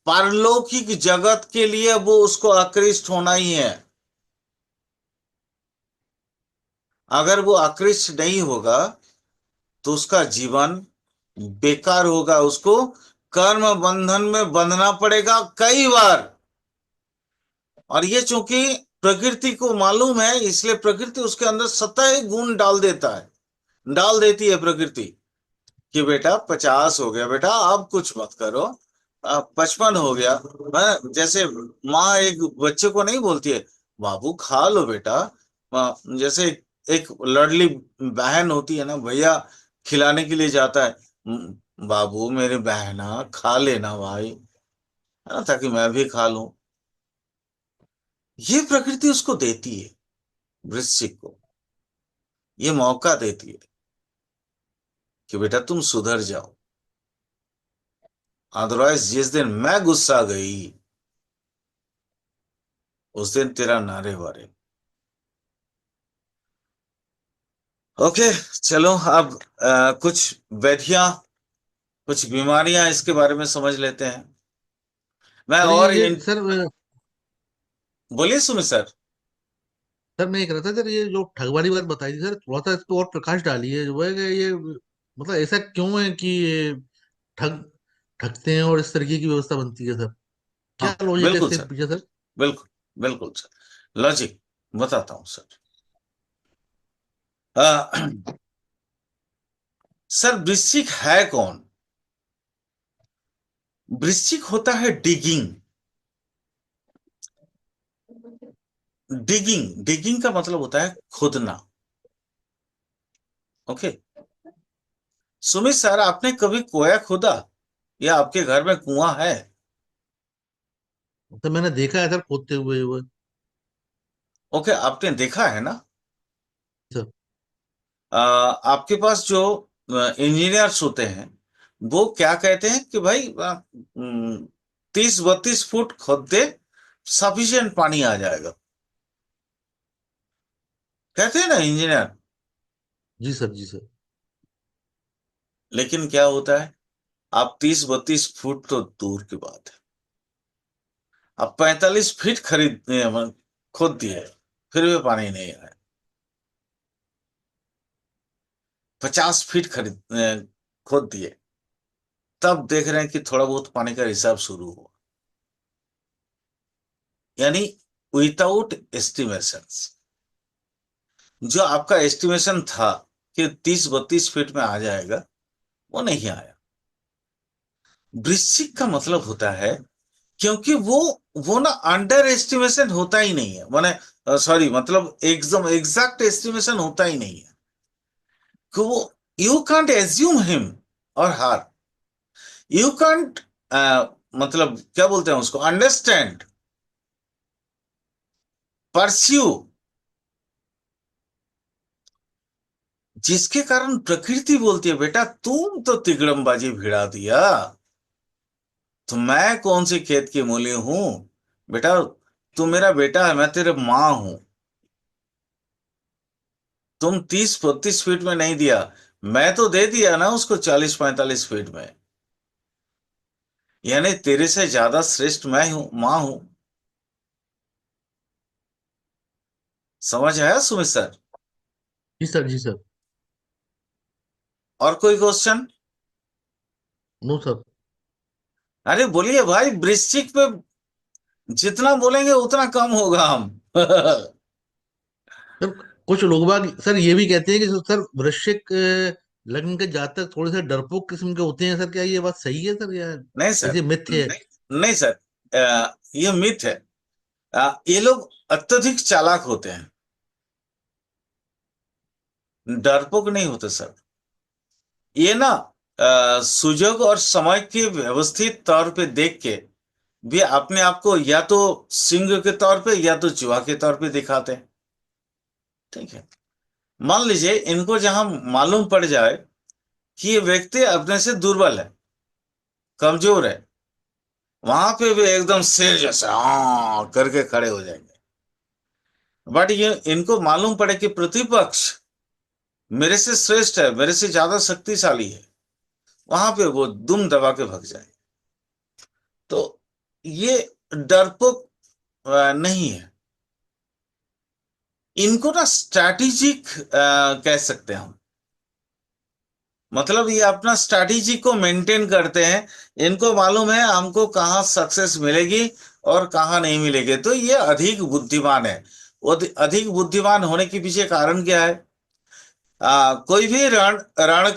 पारलौकिक जगत के लिए वो उसको आकृष्ट होना ही है। अगर वो आकृष्ट नहीं होगा तो उसका जीवन बेकार होगा, उसको कर्म बंधन में बंधना पड़ेगा कई बार। और ये चूंकि प्रकृति को मालूम है, इसलिए प्रकृति उसके अंदर सतह गुण डाल देता है, डाल देती है प्रकृति, कि बेटा 50 हो गया बेटा, अब कुछ मत करो, 55 हो गया। जैसे माँ एक बच्चे को नहीं बोलती है, बाबू खा लो बेटा। जैसे एक लड़ली बहन होती है ना, भैया खिलाने के लिए जाता है, बाबू मेरी बहना खा लेना भाई, है ना, ताकि मैं भी खा लूं। ये प्रकृति उसको देती है, वृश्चिक को ये मौका देती है कि बेटा तुम सुधर जाओ, अदरवाइज जिस दिन मैं गुस्सा गई, उस दिन तेरा नारे बारे। ओके, चलो अब कुछ व्याधियां, कुछ बीमारियां इसके बारे में समझ लेते हैं। मैं सर और ये इन, सर बोलिए सुमित सर। सर मैं ये कह रहा था सर, ये जो ठग वाली बात बताई थी सर, थोड़ा सा इस पे और प्रकाश डालिए। जो है कि ये मतलब ऐसा क्यों है कि ये ठग ठगते हैं और इस तरीके की व्यवस्था बनती है सर? क्या हाँ लॉजिक है बिल्कुल इसके सर, पीछे सर? बिल्कुल, बिल्कुल सर, लॉजिक बताता हूं सर। अ, सर वृश्चिक है कौन? वृश्चिक होता है डिगिंग। डिगिंग, डिगिंग का मतलब होता है खोदना। ओके, सुमित सर आपने कभी कुआं खोदा, या आपके घर में कुआं है? तो मैंने देखा है सर खोदते हुए वो ओके, आपने देखा है ना। सर। आपके पास जो इंजीनियर्स होते हैं, वो क्या कहते हैं कि भाई 30-32 फुट खोद दे, सफिशिएंट पानी आ जाएगा, कहते हैं ना इंजीनियर। जी सर, जी सर। लेकिन क्या होता है, आप 30-32 फुट तो दूर की बात है, आप 45 फीट खोद दिए, फिर भी पानी नहीं आया। 50 फीट खोद दिए, तब देख रहे हैं कि थोड़ा बहुत पानी का रिसाव शुरू हुआ। यानी विदाउट एस्टिमेशंस, जो आपका एस्टिमेशन था कि 30-32 फीट में आ जाएगा, वो नहीं आया। वृश्चिक का मतलब होता है, क्योंकि वो ना अंडर एस्टिमेशन होता ही नहीं है, माने सॉरी, मतलब एकदम एग्जैक्ट एस्टिमेशन होता ही नहीं है, कि वो यू कांट एज्यूम हिम और हर, यू कांट मतलब क्या बोलते हैं उसको, अंडरस्टैंड, परस्यू, जिसके कारण प्रकृति बोलती है बेटा तुम तो तिकड़मबाजी भिड़ा दिया, तो मैं कौन सी खेत की मूली हूं बेटा, तू मेरा बेटा है, मैं तेरे माँ हूं। तुम 30-32 फीट में नहीं दिया, मैं तो दे दिया ना उसको 40-45 फीट में। यानी तेरे से ज्यादा श्रेष्ठ मैं हूं, माँ हूं। समझ आया सुमित सर? जी सर, जी सर। और कोई क्वेश्चन? No sir. अरे बोलिए भाई, वृश्चिक पे जितना बोलेंगे उतना कम होगा हम। सर कुछ लोग बाग सर ये भी कहते हैं कि सर वृश्चिक लग्न के जातक थोड़े से डरपोक किस्म के होते हैं सर। क्या ये बात सही है सर, या नहीं सर, ऐसे मिथ है? नहीं सर, ये मिथ है। ये लोग अत्यधिक चालाक होते हैं, डरपोक नहीं होते सर। ये ना सुजोग और समय के व्यवस्थित तौर पे देख के भी अपने आप को या तो सिंह के तौर पे या तो चूहा के तौर पे दिखाते हैं। ठीक है, मान लीजिए इनको जहां मालूम पड़ जाए कि ये व्यक्ति अपने से दुर्बल है, कमजोर है, वहां पे भी एकदम शेर जैसे हाँ करके खड़े हो जाएंगे। बट ये इनको मालूम पड़े कि प्रतिपक्ष मेरे से श्रेष्ठ है, मेरे से ज्यादा शक्तिशाली है, वहां पे वो दुम दबा के भग जाए। तो ये डरपोक नहीं है, इनको ना स्ट्रैटेजिक कह सकते हैं हम। मतलब ये अपना स्ट्रैटेजी को मेंटेन करते हैं, इनको मालूम है हमको कहाँ सक्सेस मिलेगी और कहाँ नहीं मिलेगी, तो ये अधिक बुद्धिमान है। अधिक बुद्धिमान होने के पीछे कारण क्या है? कोई भी रण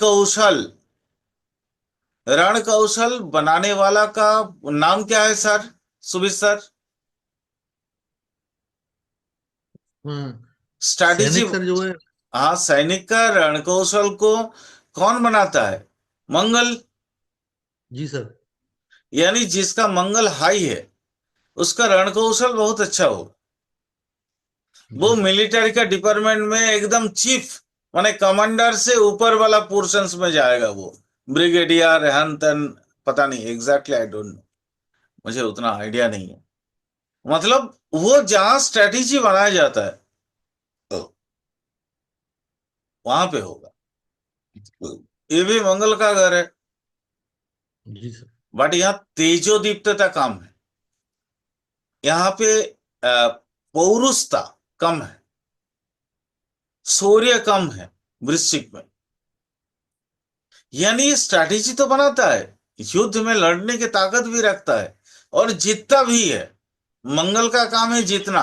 कौशल बनाने वाला का नाम क्या है सर, सुमित सर? स्ट्रैटेजी। सैनिक सर जो है। हाँ, सैनिक का रण कौशल को कौन बनाता है? मंगल। जी सर। यानी जिसका मंगल हाई है उसका रण कौशल बहुत अच्छा हो। वो जी सर। मिलिट्री का डिपार्टमेंट में एकदम चीफ माने कमांडर से ऊपर वाला पोर्शंस में जाएगा वो, ब्रिगेडियर हन तन, पता नहीं एग्जैक्टली, आई डोंट नो, मुझे उतना आइडिया नहीं है। मतलब वो जहां स्ट्रेटेजी बनाया जाता है तो वहां पे होगा। ये भी मंगल का घर है, जी सर। बट यहाँ तेजोदीप्तता कम है, यहाँ पे पौरुषता कम है, शौर्य कम है वृश्चिक में। यानी ये स्ट्रैटेजी तो बनाता है, युद्ध में लड़ने की ताकत भी रखता है और जीतता भी है। मंगल का काम है जीतना।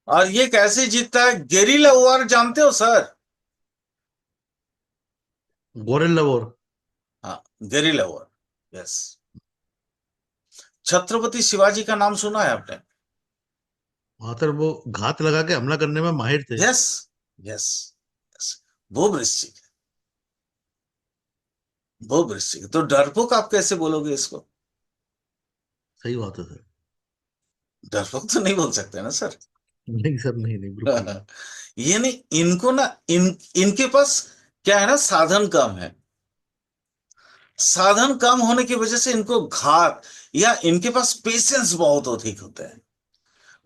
और ये कैसे जीतता है? गेरिला वॉर जानते हो सर? Guerrilla war. हाँ, guerrilla war, yes. Chhatrapati Shivaji का नाम सुना है आपने? वहां सर वो घात लगा के हमला करने में माहिर थे। Yes, yes, yes. वो वृश्चिक है, वो वृश्चिक है। तो डरपोक आप कैसे बोलोगे इसको? सही बात है सर। डरपोक तो नहीं बोल सकते ना सर। नहीं सर, नहीं नहीं, बिल्कुल नहीं। ये नहीं, इनको ना इनके पास क्या है ना, साधन कम है। साधन कम होने की वजह से इनको घात, या इनके पास पेशेंस बहुत अधिक होता है।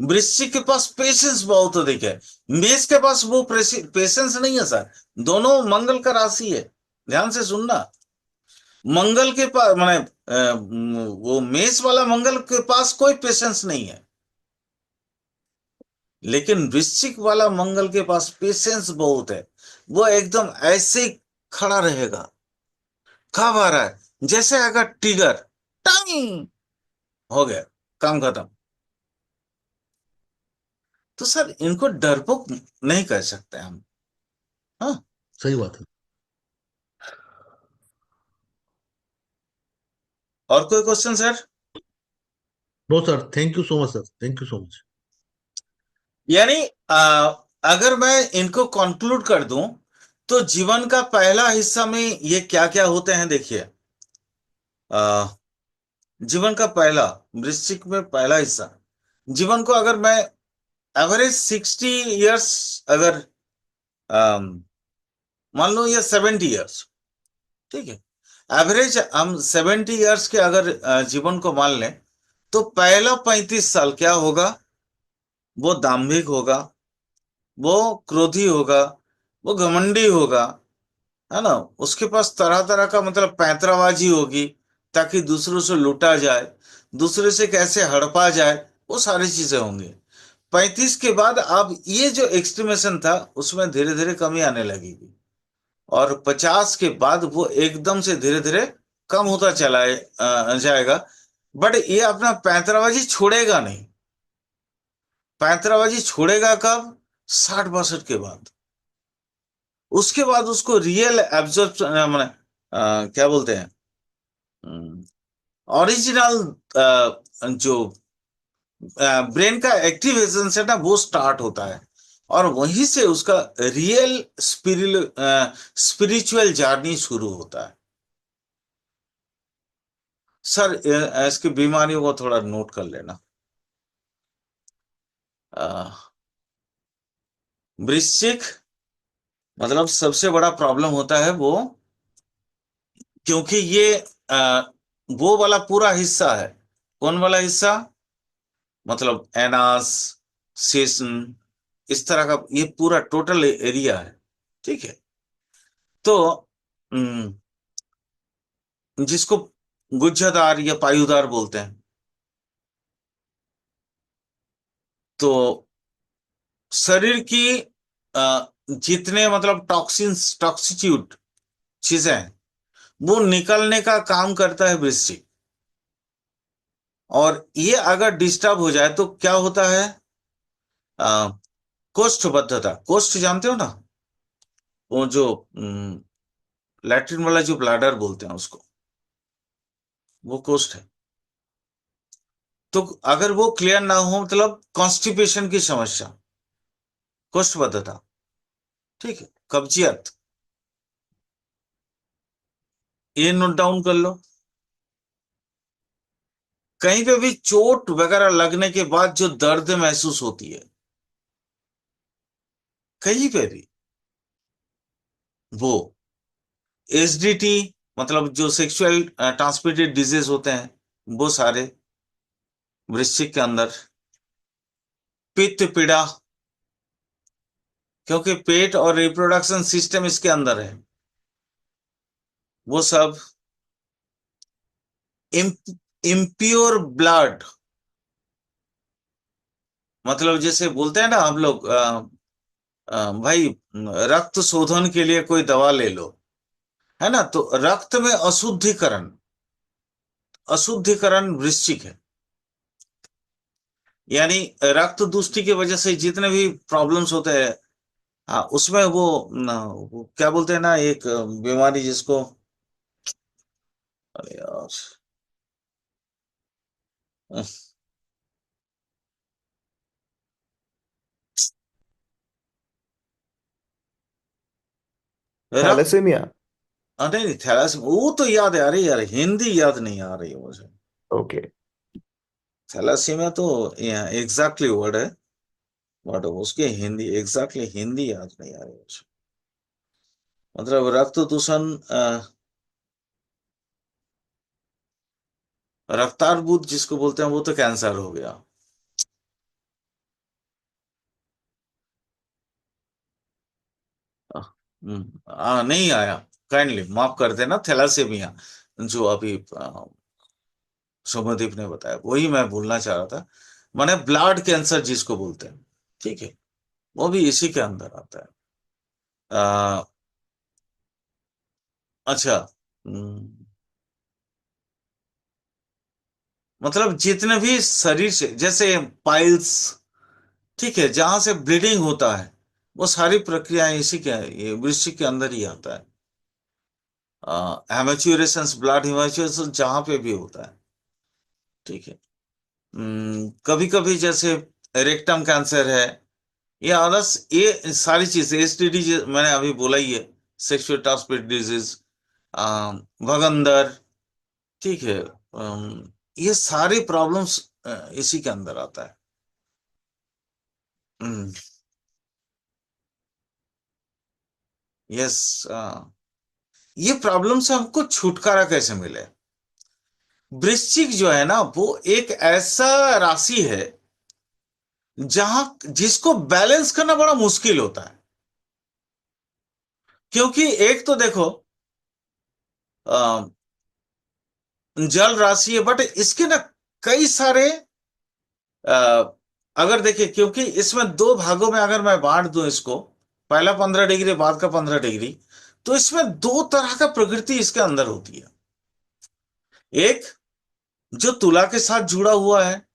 वृश्चिक के पास पेशेंस बहुत अधिक है, मेष के पास वो पेशेंस नहीं है सर। दोनों मंगल का राशि है, ध्यान से सुनना। मंगल के पास माने वो मेष वाला मंगल के पास कोई पेशेंस नहीं है, लेकिन वृश्चिक वाला मंगल के पास पेशेंस बहुत है। वो एकदम ऐसे ही खड़ा रहेगा, कब आ रहा है जैसे अगर टिगर, टांग, हो गया, काम खत्म। तो सर इनको डरपोक नहीं कह सकते हम। हाँ। सही बात है। और कोई question sir? No sir, thank you so much sir, thank you so much. यानी अगर मैं इनको कंक्लूड कर दूं तो जीवन का पहला हिस्सा में ये क्या क्या होते हैं देखिए। आ, जीवन का पहला, वृश्चिक में पहला हिस्सा, जीवन को अगर मैं एवरेज 60 इयर्स, अगर अम, मान लो ये 70 इयर्स, ठीक है, एवरेज हम 70 इयर्स के अगर जीवन को मान लें, तो पहला 35 साल क्या होगा? वो दाम्भिक होगा, वो क्रोधी होगा, वो घमंडी होगा, है ना। उसके पास तरह तरह का मतलब पैंतराबाजी होगी, ताकि दूसरों से लूटा जाए, दूसरे से कैसे हड़पा जाए, वो सारी चीजें होंगी। 35 के बाद अब ये जो एक्सट्रीमेशन था उसमें धीरे धीरे कमी आने लगेगी, और 50 के बाद वो एकदम से धीरे धीरे कम होता जाएगा। बट ये अपना पैंतराबाजी छोड़ेगा नहीं। पैंतराबाजी छोड़ेगा कब? 60 62 के बाद। उसके बाद उसको रियल एब्जॉर्प्शन मैंने क्या बोलते हैं, ओरिजिनल जो ब्रेन का एक्टिवेशन है ना, वो स्टार्ट होता है। और वहीं से उसका रियल स्पिरिचुअल जर्नी शुरू होता है। सर इसकी बीमारियों को थोड़ा नोट कर लेना। अ, वृश्चिक मतलब सबसे बड़ा प्रॉब्लम होता है वो, क्योंकि ये वो वाला पूरा हिस्सा है। कौन वाला हिस्सा? मतलब एनास, सेशन, इस तरह का ये पूरा टोटल एरिया है। ठीक है। तो हम्म, जिसको गुच्छादार या पायुदार बोलते हैं, तो शरीर की जितने मतलब टॉक्सिन्स, टॉक्सिट्यूड चीजें हैं, वो निकलने का काम करता है वृश्चिक। और ये अगर डिस्टर्ब हो जाए तो क्या होता है? आ, कोष्ठबद्धता, कोष्ठ जानते हो ना? वो जो लैट्रिन वाला जो ब्लैडर बोलते हैं उसको, वो कोष्ठ है। तो अगर वो क्लियर ना हो, मतलब कॉन्स्टिपेशन की समस्या, कोष्ठबद्धता, ठीक है, कब्जियत, ये नोट डाउन कर लो। कहीं पे भी चोट वगैरह लगने के बाद जो दर्द महसूस होती है, कहीं पे भी, वो एसडीटी, मतलब जो सेक्सुअल ट्रांसमिटेड डिजीज होते हैं, वो सारे वृश्चिक के अंदर। पित्त पीड़ा, क्योंकि पेट और रिप्रोडक्शन सिस्टम इसके अंदर है, वो सब। इम्प्योर ब्लड, मतलब जैसे बोलते हैं ना हम लोग, भाई रक्त शोधन के लिए कोई दवा ले लो, है ना? तो रक्त में अशुद्धिकरण, अशुद्धिकरण वृश्चिक है। यानी रक्त दूषित की वजह से जितने भी प्रॉब्लम्स होते हैं, हाँ, उसमें वो क्या बोलते हैं ना, एक बीमारी जिसको, अरे यार, रक्त, थैलेसीमिया। नहीं थैलासीमिया वो तो याद है, अरे यार हिंदी याद नहीं आ रही है मुझे। ओके। थैलासीमिया तो एग्जैक्टली वर्ड है, बट उसके हिंदी, एग्जैक्टली हिंदी याद नहीं आ रही मुझे। मतलब रक्त दूषण, रक्तार्बुद जिसको बोलते हैं, वो तो कैंसर हो गया। नहीं आया, काइंडली माफ कर देना। थैलासेमिया जो अभी शुभदीप ने बताया, वही मैं बोलना चाह रहा था। माने ब्लड कैंसर जिसको बोलते हैं, ठीक है, वो भी इसी के अंदर आता है। आ, अच्छा। मतलब जितने भी शरीर से, जैसे पाइल्स, ठीक है, जहां से ब्लीडिंग होता है, वो सारी प्रक्रियाएं इसी के, ये वृश्चिक के अंदर ही आता है। हेमेच्यूरेशंस, ब्लड हेमेच्यूरेशन जहां पे भी होता है, ठीक है। कभी कभी जैसे रेक्टम कैंसर है, ये अदर्स, ये सारी चीजें, एसटीडी मैंने अभी बोला ही है, सेक्सुअल ट्रांसमिटेड डिजीज, भगंदर, ठीक है, ये सारी प्रॉब्लम्स इसी के अंदर आता है। यस। ये प्रॉब्लम से हमको छुटकारा कैसे मिले? वृश्चिक जो है ना, वो एक ऐसा राशि है जहां जिसको बैलेंस करना बड़ा मुश्किल होता है। क्योंकि एक तो देखो, अ, जल राशि है, बट इसके ना कई सारे, अ, अगर देखिए, क्योंकि इसमें दो भागों में अगर मैं बांट दूं इसको, पहला 15 डिग्री, बाद का 15 डिग्री, तो इसमें दो तरह का प्रकृति इसके अंदर होती है। एक जो तुला के साथ जुड़ा हुआ है,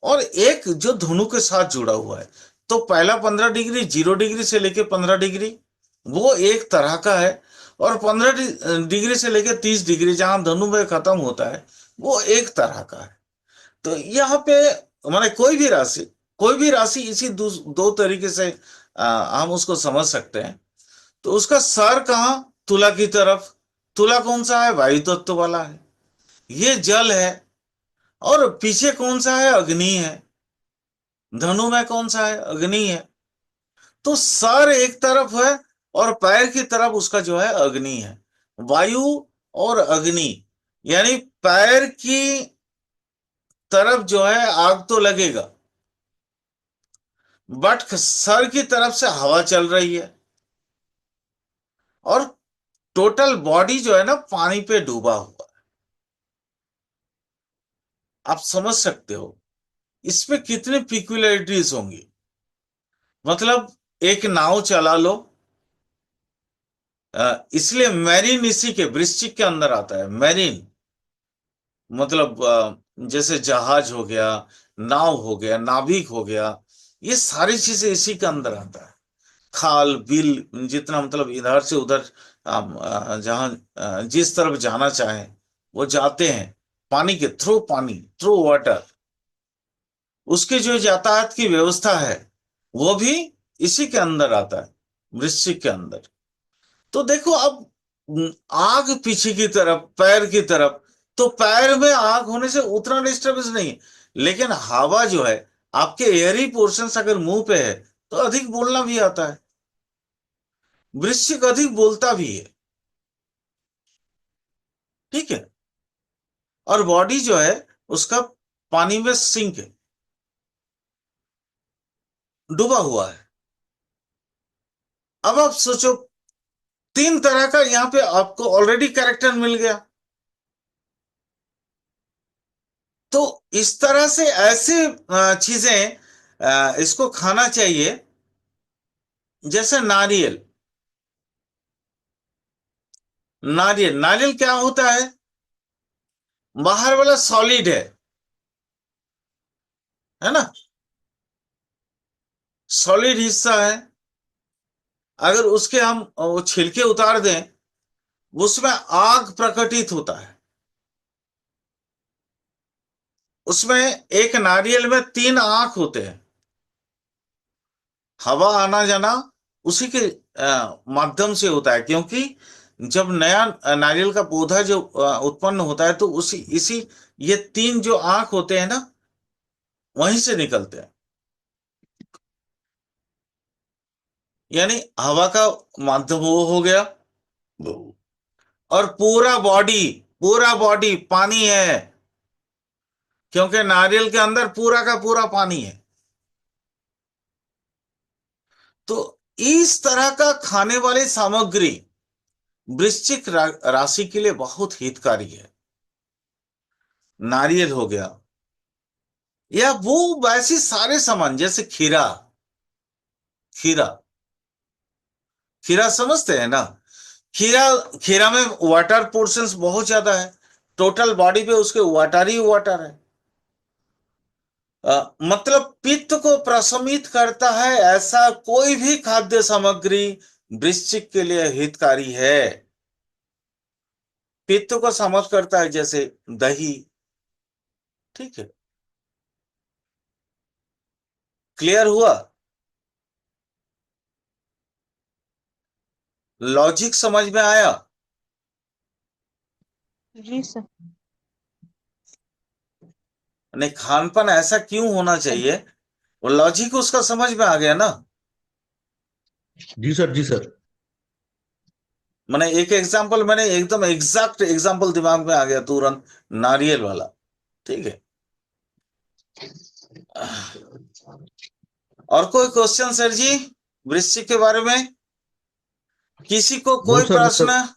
और एक जो धनु के साथ जुड़ा हुआ है। तो पहला 15 डिग्री, 0 डिग्री से लेके 15 डिग्री, वो एक तरह का है। और 15 डिग्री से लेके 30 डिग्री, जहां धनु में खत्म होता है, वो एक तरह का है। तो यहाँ पे माने कोई भी राशि, कोई भी राशि इसी दो तरीके से हम उसको समझ सकते हैं। तो उसका सर कहाँ, तुला की तरफ। तुला कौन सा है, वायु तत्व वाला है। ये जल है। और पीछे कौन सा है, अग्नि है। धनु में कौन सा है, अग्नि है। तो सर एक तरफ है और पैर की तरफ उसका जो है अग्नि है। वायु और अग्नि, यानी पैर की तरफ जो है आग तो लगेगा, बट सर की तरफ से हवा चल रही है। और टोटल बॉडी जो है ना पानी पे डूबा हुआ है। आप समझ सकते हो इसमें कितनी पिक्युलरिटीज होंगी। मतलब एक नाव चला लो, इसलिए मैरीन इसी के वृश्चिक के अंदर आता है। मैरीन मतलब जैसे जहाज हो गया, नाव हो गया, नाविक हो गया, ये सारी चीजें इसी के अंदर आता है। खाल बिल जितना, मतलब इधर से उधर जहां जिस तरफ जाना चाहे वो जाते हैं, पानी के थ्रू, पानी थ्रू वाटर। उसके जो यातायात की व्यवस्था है वो भी इसी के अंदर आता है, वृश्चिक के अंदर। तो देखो अब आग पीछे की तरफ, पैर की तरफ, तो पैर में आग होने से उतना डिस्टर्बेंस नहीं है। लेकिन हवा जो है, आपके एयरी पोर्शन अगर मुंह पे है तो अधिक बोलना भी आता है। वृश्चिक अधिक बोलता भी है। ठीक है। और बॉडी जो है उसका पानी में सिंक है, डूबा हुआ है। अब आप सोचो, तीन तरह का यहां पे आपको ऑलरेडी कैरेक्टर मिल गया। तो इस तरह से ऐसे चीजें इसको खाना चाहिए। जैसे नारियल, नारियल नारियल क्या होता है, बाहर वाला सॉलिड है ना, सॉलिड हिस्सा है। अगर उसके हम वो छिलके उतार दें, उसमें आग प्रकटित होता है। उसमें एक नारियल में तीन आंख होते हैं। हवा आना जाना उसी के माध्यम से होता है, क्योंकि जब नया नारियल का पौधा जो उत्पन्न होता है तो उसी इसी ये तीन जो आंख होते हैं ना, वहीं से निकलते हैं। यानी हवा का माध्यम वो हो गया। और पूरा बॉडी पानी है, क्योंकि नारियल के अंदर पूरा का पूरा पानी है। तो इस तरह का खाने वाली सामग्री वृश्चिक राशि के लिए बहुत हितकारी है। नारियल हो गया, या वो वैसे सारे सामान, जैसे खीरा। खीरा, खीरा समझते हैं ना। खीरा, खीरा में वाटर पोर्शंस बहुत ज्यादा है। टोटल बॉडी पे उसके वाटर ही वाटर है। मतलब पित्त को प्रशमित करता है, ऐसा कोई भी खाद्य सामग्री वृश्चिक के लिए हितकारी है। पित्त को समझ करता है, जैसे दही। ठीक है, क्लियर हुआ, लॉजिक समझ में आया। जी सर। नहीं, खान पान ऐसा क्यों होना चाहिए, वो लॉजिक उसका समझ में आ गया ना। जी सर, जी सर। मैंने एक एग्जांपल, मैंने एकदम एग्जैक्ट एग्जांपल दिमाग में आ गया तुरंत, नारियल वाला। ठीक है। और कोई क्वेश्चन सर जी, वृश्चिक के बारे में? किसी को नो कोई सर, मतलब प्रश्न?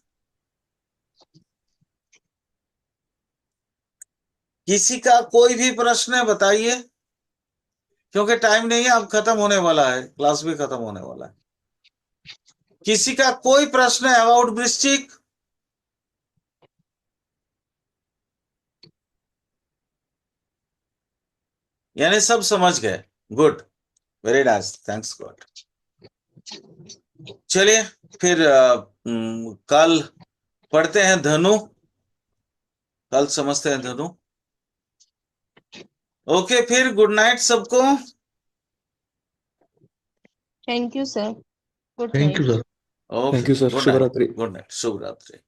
किसी का कोई भी प्रश्न है, बताइए। क्योंकि टाइम नहीं है, अब खत्म होने वाला है, क्लास भी खत्म होने वाला है। किसी का कोई प्रश्न है अबाउट वृश्चिक? यानी सब समझ गए। Good, very nice, thanks God. चलिए फिर कल पढ़ते हैं धनु। कल समझते हैं धनु। ओके, फिर गुड नाइट सबको। Thank you sir, good thank night. You sir. Okay, thank you sir, good Shubh night, रात्रि। गुड नाइट, शुभ रात्रि।